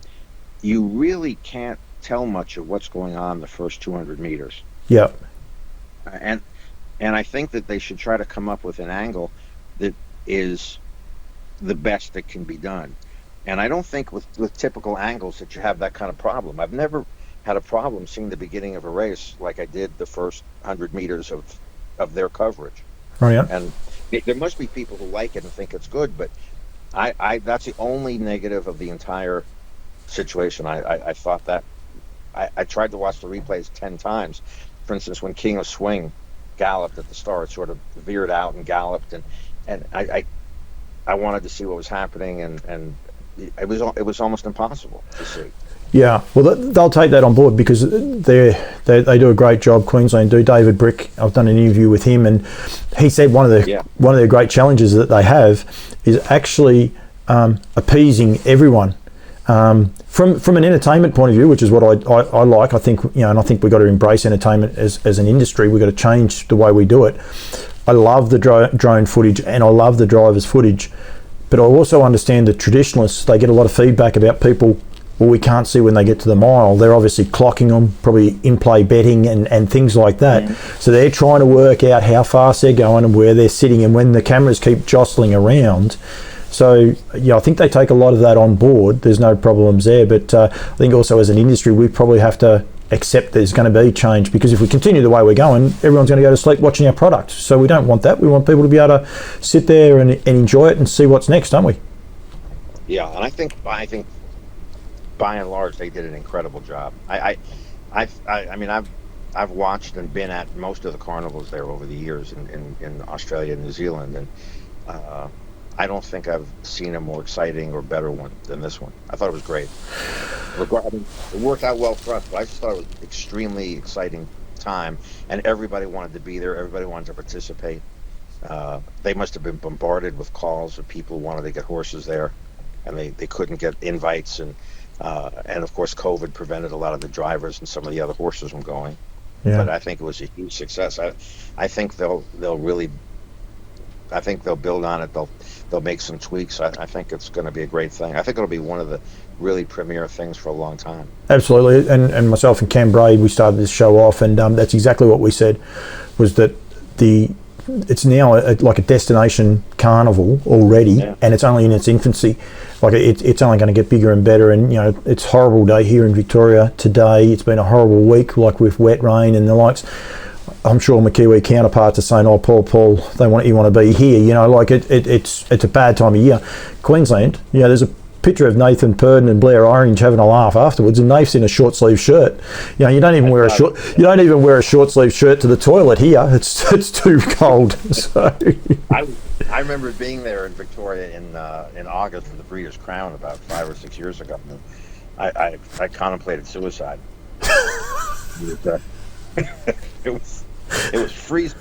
you really can't tell much of what's going on the first 200 meters. Yeah. And I think that they should try to come up with an angle that is the best that can be done. And I don't think with typical angles that you have that kind of problem. I've never had a problem seeing the beginning of a race like I did the first 100 meters of their coverage. Oh, yeah. And there must be people who like it and think it's good, but I that's the only negative of the entire situation. I thought that I tried to watch the replays 10 times. For instance, when King of Swing galloped at the start, sort of veered out and galloped, and I wanted to see what was happening, and it was almost impossible to see. Yeah, well, they'll take that on board because they do a great job. Queensland do. David Brick, I've done an interview with him, and he said one of the great challenges that they have is actually appeasing everyone. From an entertainment point of view, which is what I like, I think, and I think we've got to embrace entertainment as an industry. We've got to change the way we do it. I love the drone footage and I love the drivers' footage, but I also understand the traditionalists. They get a lot of feedback about people. Well, we can't see when they get to the mile. They're obviously clocking them, probably in-play betting and things like that. Mm. So they're trying to work out how fast they're going and where they're sitting, and when the cameras keep jostling around. So, I think they take a lot of that on board. There's no problems there. But I think also as an industry, we probably have to accept there's going to be change, because if we continue the way we're going, everyone's going to go to sleep watching our product. So we don't want that. We want people to be able to sit there and enjoy it and see what's next, don't we? Yeah, and I think by and large they did an incredible job. I mean, I've watched and been at most of the carnivals there over the years in Australia and New Zealand, and I don't think I've seen a more exciting or better one than this one. I thought it was great. I mean, it worked out well for us, but I just thought it was an extremely exciting time, and everybody wanted to be there. Everybody wanted to participate. They must have been bombarded with calls of people who wanted to get horses there, and they couldn't get invites, and of course COVID prevented a lot of the drivers and some of the other horses from going. Yeah. But I think it was a huge success. I think they'll build on it. They'll make some tweaks. I think it's going to be a great thing. I think it'll be one of the really premier things for a long time. Absolutely. And myself and Cam Bray, we started this show off, and that's exactly what we said, was that it's now like a destination carnival already, yeah. And it's only in its infancy. Like it's only going to get bigger and better. And it's a horrible day here in Victoria today. It's been a horrible week, like with wet rain and the likes. I'm sure my Kiwi counterparts are saying, "Oh, Paul, you want to be here." Like it's a bad time of year. Queensland, there's a picture of Nathan Purden and Blair Orange having a laugh afterwards, and Nath's in a short sleeve shirt. You don't even wear a short sleeve shirt to the toilet here. It's too cold. So I remember being there in Victoria in August for the Breeders' Crown about 5 or 6 years ago. I contemplated suicide. It was freezing.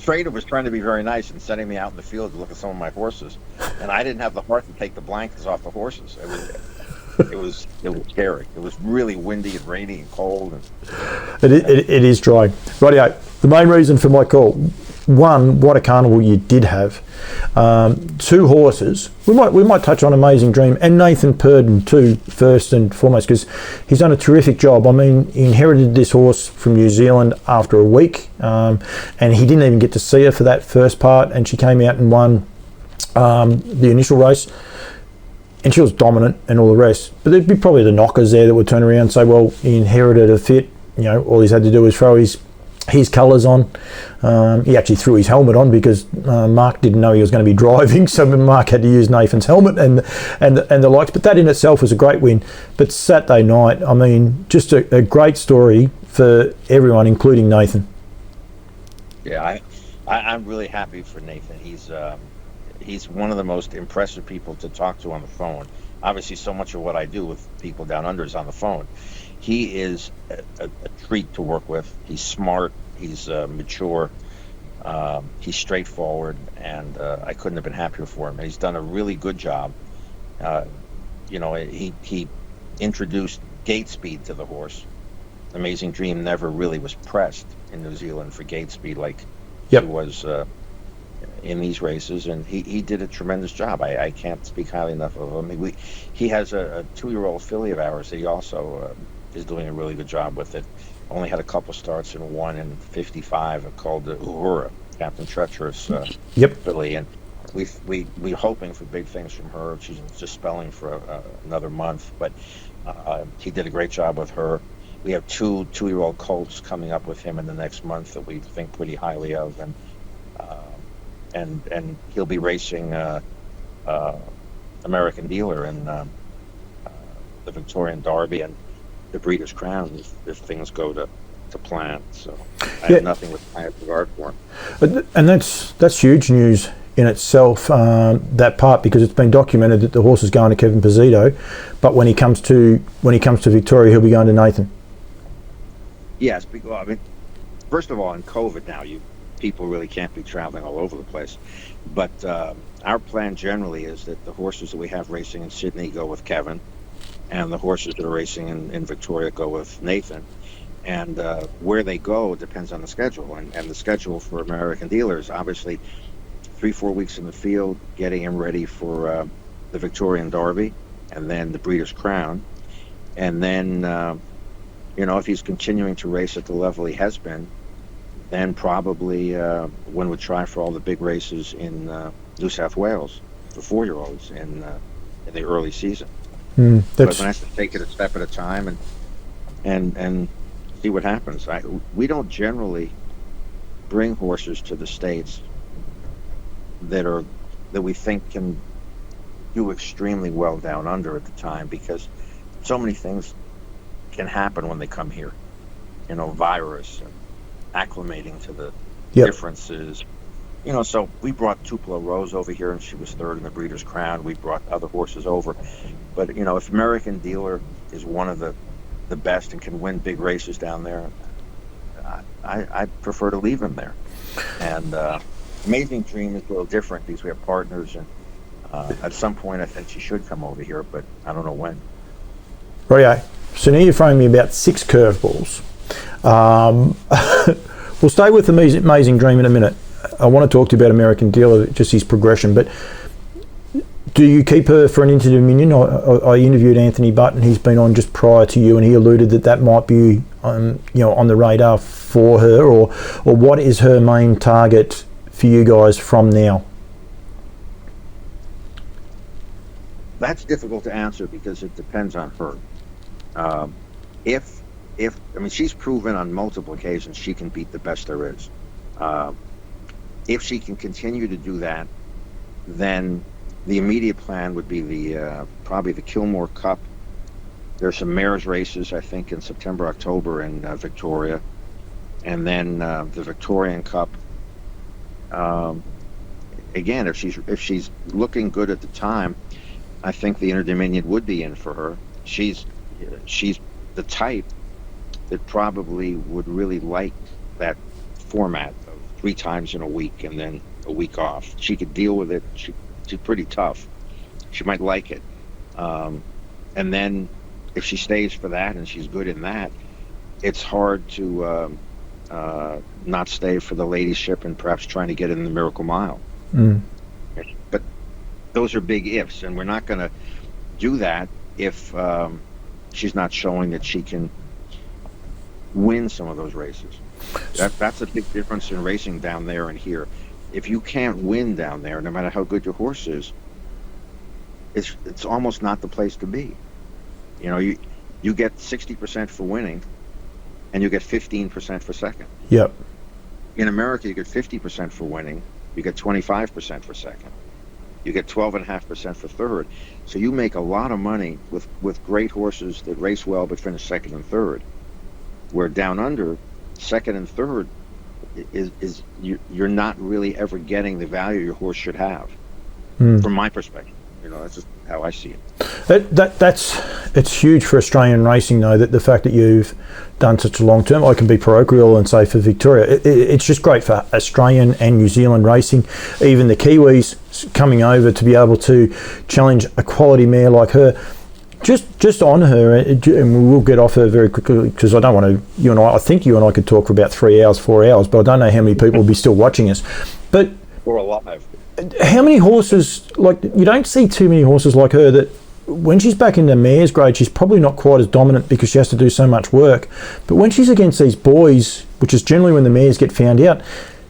Trader was trying to be very nice and sending me out in the field to look at some of my horses, and I didn't have the heart to take the blankets off the horses. It was scary. It was really windy and rainy and cold. And it is dry. Rightio. The main reason for my call, what a carnival you did have. 2 horses. We might touch on Amazing Dream and Nathan Purdon too, first and foremost, because he's done a terrific job. I mean, he inherited this horse from New Zealand after a week, and he didn't even get to see her for that first part, and she came out and won the initial race. And she was dominant and all the rest. But there'd be probably the knockers there that would turn around and say, well, he inherited a fit. All he's had to do was throw his colours on. He actually threw his helmet on because Mark didn't know he was going to be driving, so Mark had to use Nathan's helmet and the likes. But that in itself was a great win. But Saturday night, I mean, just a great story for everyone, including Nathan. Yeah, I'm really happy for Nathan. He's one of the most impressive people to talk to on the phone. Obviously, so much of what I do with people down under is on the phone. He is a treat to work with. He's smart. He's mature. He's straightforward, and I couldn't have been happier for him. And he's done a really good job. He introduced gate speed to the horse. Amazing Dream never really was pressed in New Zealand for gate speed like he was in these races, and he did a tremendous job. I can't speak highly enough of him. He has a 2-year-old filly of ours that he also is doing a really good job with it. Only had a couple starts and won in 55, called the Uhura, Captain Treacherous filly, and we're hoping for big things from her. She's just spelling for another month, but he did a great job with her. We have 2 2-year-old colts coming up with him in the next month that we think pretty highly of, and he'll be racing American Dealer in the Victorian Derby and the Breeders' Crown if things go to plan. So I have nothing with high regard for him. And that's huge news in itself, that part, because it's been documented that the horse is going to Kevin Pizzito, but when he comes to Victoria, he'll be going to Nathan. Yes, because I mean, first of all, in COVID now, people really can't be traveling all over the place. But our plan generally is that the horses that we have racing in Sydney go with Kevin, and the horses that are racing in Victoria go with Nathan. And where they go depends on the schedule. And the schedule for American Dealers, obviously, 3-4 weeks in the field, getting him ready for the Victorian Derby, and then the Breeders' Crown. And then, if he's continuing to race at the level he has been, then probably one would try for all the big races in New South Wales for 4-year-olds in the early season. But one has to take it a step at a time and see what happens. We don't generally bring horses to the States that we think can do extremely well down under at the time, because so many things can happen when they come here. Virus and acclimating to the differences. So we brought Tupelo Rose over here, and she was 3rd in the Breeders' Crown. We brought other horses over. But, if American Dealer is one of the best and can win big races down there, I prefer to leave him there. And Amazing Dream is a little different because we have partners, and at some point I think she should come over here, but I don't know when. Rightio. So now you're throwing me about 6 curveballs. We'll stay with the Amazing Dream in a minute. I want to talk to you about American Dealer, just his progression, but do you keep her for an Inter-Dominion? I interviewed Anthony Button. He's been on just prior to you, and he alluded that might be on the radar for her, or what is her main target for you guys from now? That's difficult to answer because it depends on her. She's proven on multiple occasions she can beat the best there is. If she can continue to do that, then the immediate plan would be probably the Kilmore Cup. There's some mares races, I think, in September, October in Victoria, and then the Victorian Cup. Again, if she's looking good at the time, I think the Inter-Dominion would be in for her. She's the type that probably would really like that format of 3 times in a week and then a week off. She could deal with it. She's pretty tough. She might like it. And then if she stays for that and she's good in that, it's hard to not stay for the ladyship and perhaps trying to get in the Miracle Mile. Mm. But those are big ifs, and we're not going to do that if she's not showing that she can win some of those races. That's a big difference in racing down there and here. If you can't win down there, no matter how good your horse is, it's almost not the place to be. You know, you get 60% for winning, and you get 15% for second. Yep. In America, you get 50% for winning, you get 25% for second, you get 12.5% for third. So you make a lot of money with great horses that race well but finish second and third. Where down under, second and third is you're not really ever getting the value your horse should have, from my perspective. You know, that's just how I see it. It's huge for Australian racing, though, that the fact that you've done such a long term. I can be parochial and say for Victoria, it's just great for Australian and New Zealand racing. Even the Kiwis coming over to be able to challenge a quality mare like her. Just on her, and we will get off her very quickly because I don't want to. I think you and I could talk for about 3 hours, 4 hours, but I don't know how many people will be still watching us. But We're alive. How many horses, like, you don't see too many horses like her that when she's back in the mare's grade, she's probably not quite as dominant because she has to do so much work. But when she's against these boys, which is generally when the mares get found out,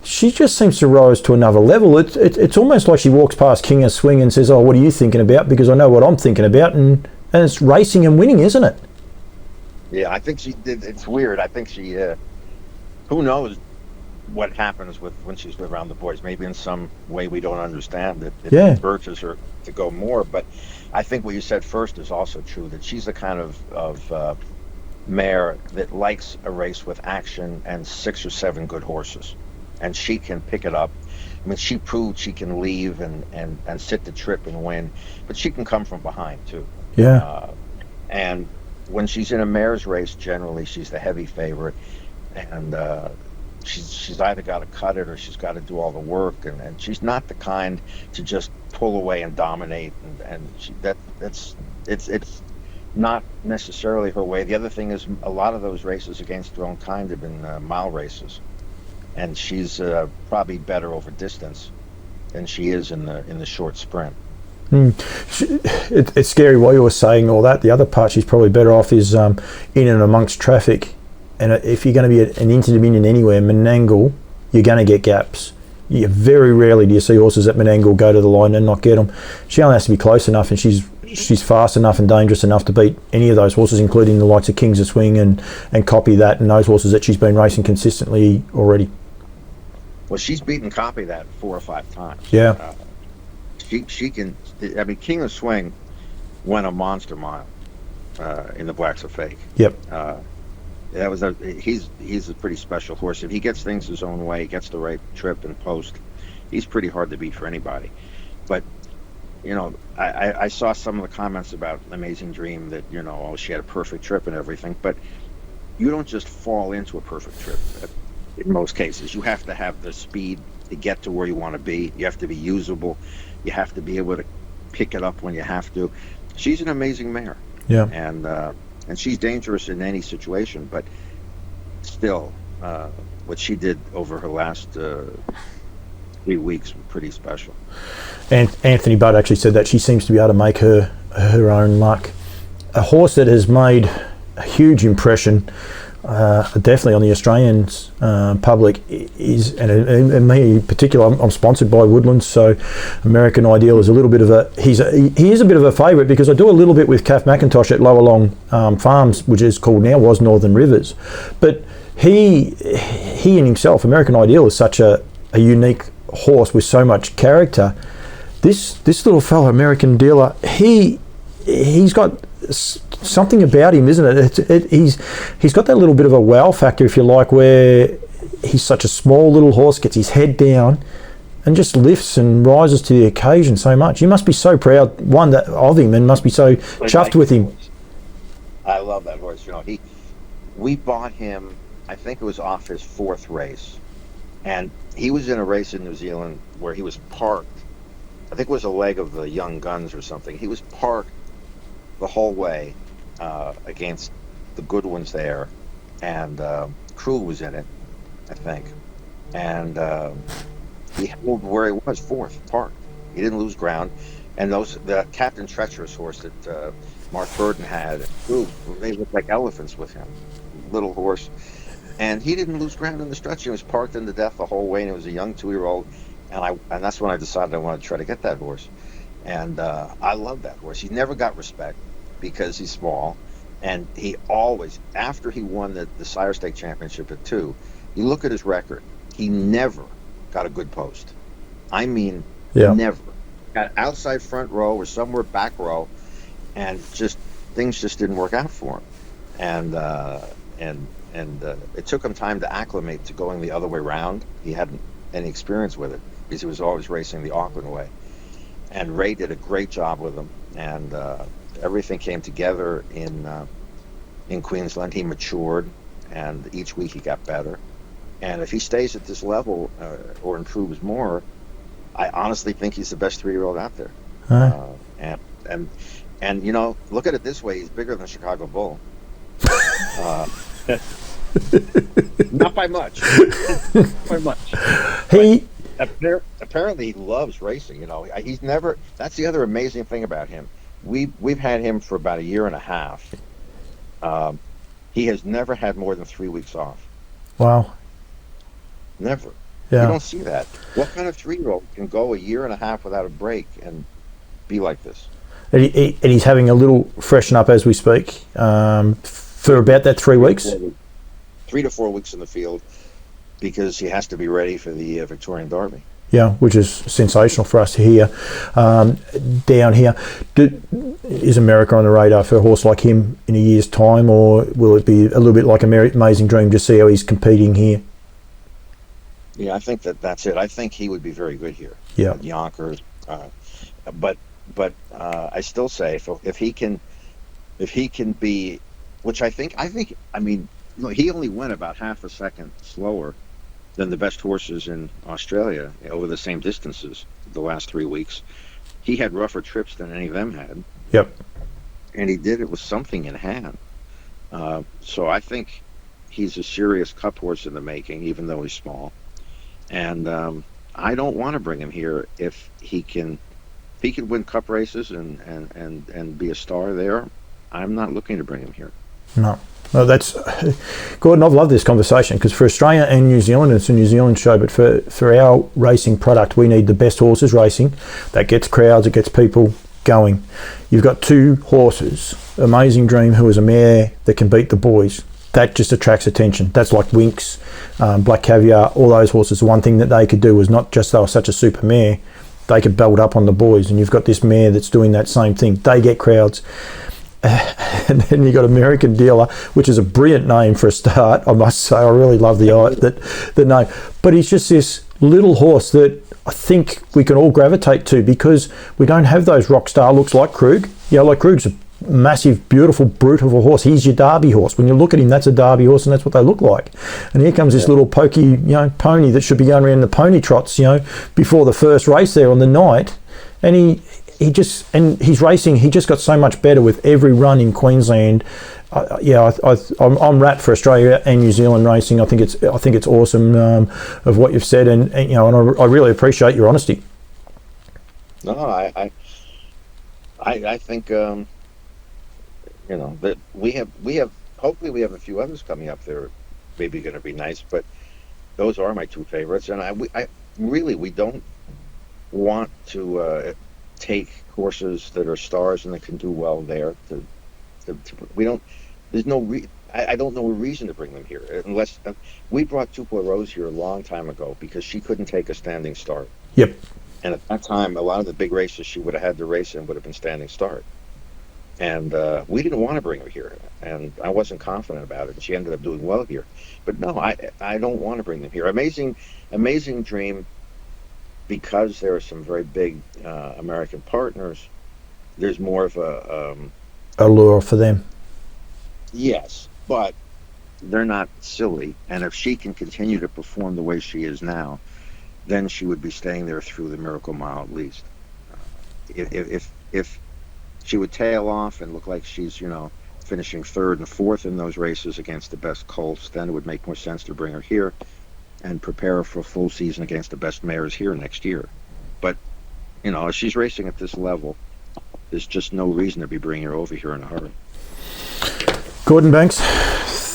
she just seems to rise to another level. It's almost like she walks past King of Swing and says, "Oh, what are you thinking about?" Because I know what I'm thinking about, and it's racing and winning, isn't it? Yeah, I think she did. It's weird. I think she, who knows what happens when she's around the boys. Maybe in some way we don't understand it. It urges her to go more. But I think what you said first is also true, that she's the kind of mare that likes a race with action and 6 or 7 good horses. And she can pick it up. I mean, she proved she can leave and sit the trip and win. But she can come from behind, too. Yeah. And when she's in a mare's race, generally she's the heavy favorite. And she's either got to cut it or she's got to do all the work, and she's not the kind to just pull away and dominate, and it's not necessarily her way. The other thing is, a lot of those races against her own kind have been mile races, and she's probably better over distance than she is in the short sprint. It's scary while you were saying all that. The other part she's probably better off is in and amongst traffic. And if you're going to be an Inter-Dominion anywhere, Menangle, you're going to get gaps. Very rarely do you see horses at Menangle go to the line and not get them. She only has to be close enough, and she's fast enough and dangerous enough to beat any of those horses, including the likes of Kings of Swing and Copy That, and those horses that she's been racing consistently already. Well, she's beaten Copy That 4 or 5 times. Yeah. She can. I mean, King of Swing won a monster mile in the Blacks Are Fake. Yep. He's a pretty special horse. If he gets things his own way, gets the right trip and post, he's pretty hard to beat for anybody. But I saw some of the comments about Amazing Dream that she had a perfect trip and everything, but you don't just fall into a perfect trip. In most cases, you have to have the speed to get to where you want to be. You have to be usable. You have to be able to pick it up when you have to. She's an amazing mare. Yeah. And she's dangerous in any situation, but still, what she did over her last 3 weeks was pretty special. And Anthony Budd actually said that she seems to be able to make her own luck. A horse that has made a huge impression, definitely on the Australian public, is, and me in particular, I'm sponsored by Woodlands, so American Ideal is a little bit of he is a bit of a favourite, because I do a little bit with Kath McIntosh at Lower Long Farms, which is called now was Northern Rivers, but he in himself, American Ideal, is such a unique horse with so much character. This little fellow, American Dealer, he's got something about him, isn't it? He's got that little bit of a wow factor, if you like, where he's such a small little horse, gets his head down and just lifts and rises to the occasion so much. You must be so proud, of him, and must be so chuffed with him. I love that horse. We bought him, I think it was off his 4th race, and he was in a race in New Zealand where he was parked. I think it was a leg of the Young Guns or something. He was parked the whole way against the good ones there, and Crew was in it, I think. And he held where he was, fourth, parked. He didn't lose ground. And the Captain Treacherous horse that Mark Burden had, ooh, they looked like elephants with him. Little horse. And he didn't lose ground in the stretch. He was parked into death the whole way, and it was a young 2-year-old. And that's when I decided I wanted to try to get that horse. And I love that horse. He never got respect because he's small. And he always, after he won the Sire Stake Championship at 2, you look at his record, he never got a good post. I mean, never. Got outside front row or somewhere back row, and things just didn't work out for him. And it took him time to acclimate to going the other way around. He hadn't any experience with it because he was always racing the Auckland way. And Ray did a great job with him, and everything came together in Queensland. He matured, and each week he got better. And if he stays at this level or improves more, I honestly think he's the best 3-year-old out there. And you know, look at it this way: he's bigger than Chicago Bull. Not by much. Not by much. Apparently he loves racing. You know, he's never. That's the other amazing thing about him. We've had him for about a year and a half. He has never had more than 3 weeks off. Wow. Never. Yeah. You don't see that. What kind of 3-year-old can go a year and a half without a break and be like this? And he's having a little freshen up as we speak for about that 3 weeks. 3 to 4 weeks in the field because he has to be ready for the Victorian Derby. Yeah, which is sensational for us to hear down here. Is America on the radar for a horse like him in a year's time, or will it be a little bit like Amazing Dream to see how he's competing here? Yeah, I think that's it. I think he would be very good here. Yeah, at Yonkers, but I still say if he can be, which I mean, he only went about half a second slower than the best horses in Australia over the same distances the last 3 weeks. He had rougher trips than any of them had. Yep. And he did it with something in hand. So I think he's a serious cup horse in the making, even though he's small. And I don't want to bring him here if he can win cup races and be a star there. I'm not looking to bring him here. No, that's Gordon. I've loved this conversation because for Australia and New Zealand, it's a New Zealand show, but for our racing product, we need the best horses racing. That gets crowds, it gets people going. You've got 2 horses, Amazing Dream, who is a mare that can beat the boys. That just attracts attention. That's like Winx, Black Caviar, all those horses. The one thing that they could do was not just they were such a super mare, they could build up on the boys. And you've got this mare that's doing that same thing. They get crowds. And then you got American Dealer, which is a brilliant name for a start. I must say, I really love the name. But he's just this little horse that I think we can all gravitate to because we don't have those rock star looks like Krug. Yeah, like Krug's a massive, beautiful brute of a horse. He's your Derby horse. When you look at him, that's a Derby horse, and that's what they look like. And here comes this little pokey, pony that should be going around the pony trots, before the first race there on the night. And he's racing. He just got so much better with every run in Queensland. I'm wrapped for Australia and New Zealand racing. I think it's awesome of what you've said, and I really appreciate your honesty. No, I think that we have hopefully we have a few others coming up that are maybe going to be nice, but those are my 2 favorites, and we don't want to take horses that are stars and that can do well there. I don't know a reason to bring them here unless we brought Tupelo Rose here a long time ago because she couldn't take a standing start. Yep. And at that time, a lot of the big races she would have had to race in would have been standing start. And we didn't want to bring her here, and I wasn't confident about it. And she ended up doing well here. But no, I don't want to bring them here. Amazing Dream, because there are some very big American partners, there's more of a allure for them. Yes, but they're not silly. And if she can continue to perform the way she is now, then she would be staying there through the Miracle Mile at least. If she would tail off and look like she's, finishing 3rd and 4th in those races against the best colts, then it would make more sense to bring her here. and prepare her for a full season against the best mares here next year. But, you know, if she's racing at this level, there's just no reason to be bringing her over here in a hurry. Gordon Banks,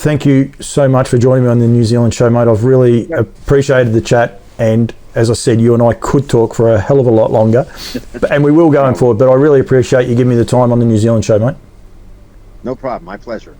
thank you so much for joining me on the New Zealand show, mate. I've really appreciated the chat, and as I said, you and I could talk for a hell of a lot longer, and we will going forward, but I really appreciate you giving me the time on the New Zealand show, mate. No problem. My pleasure.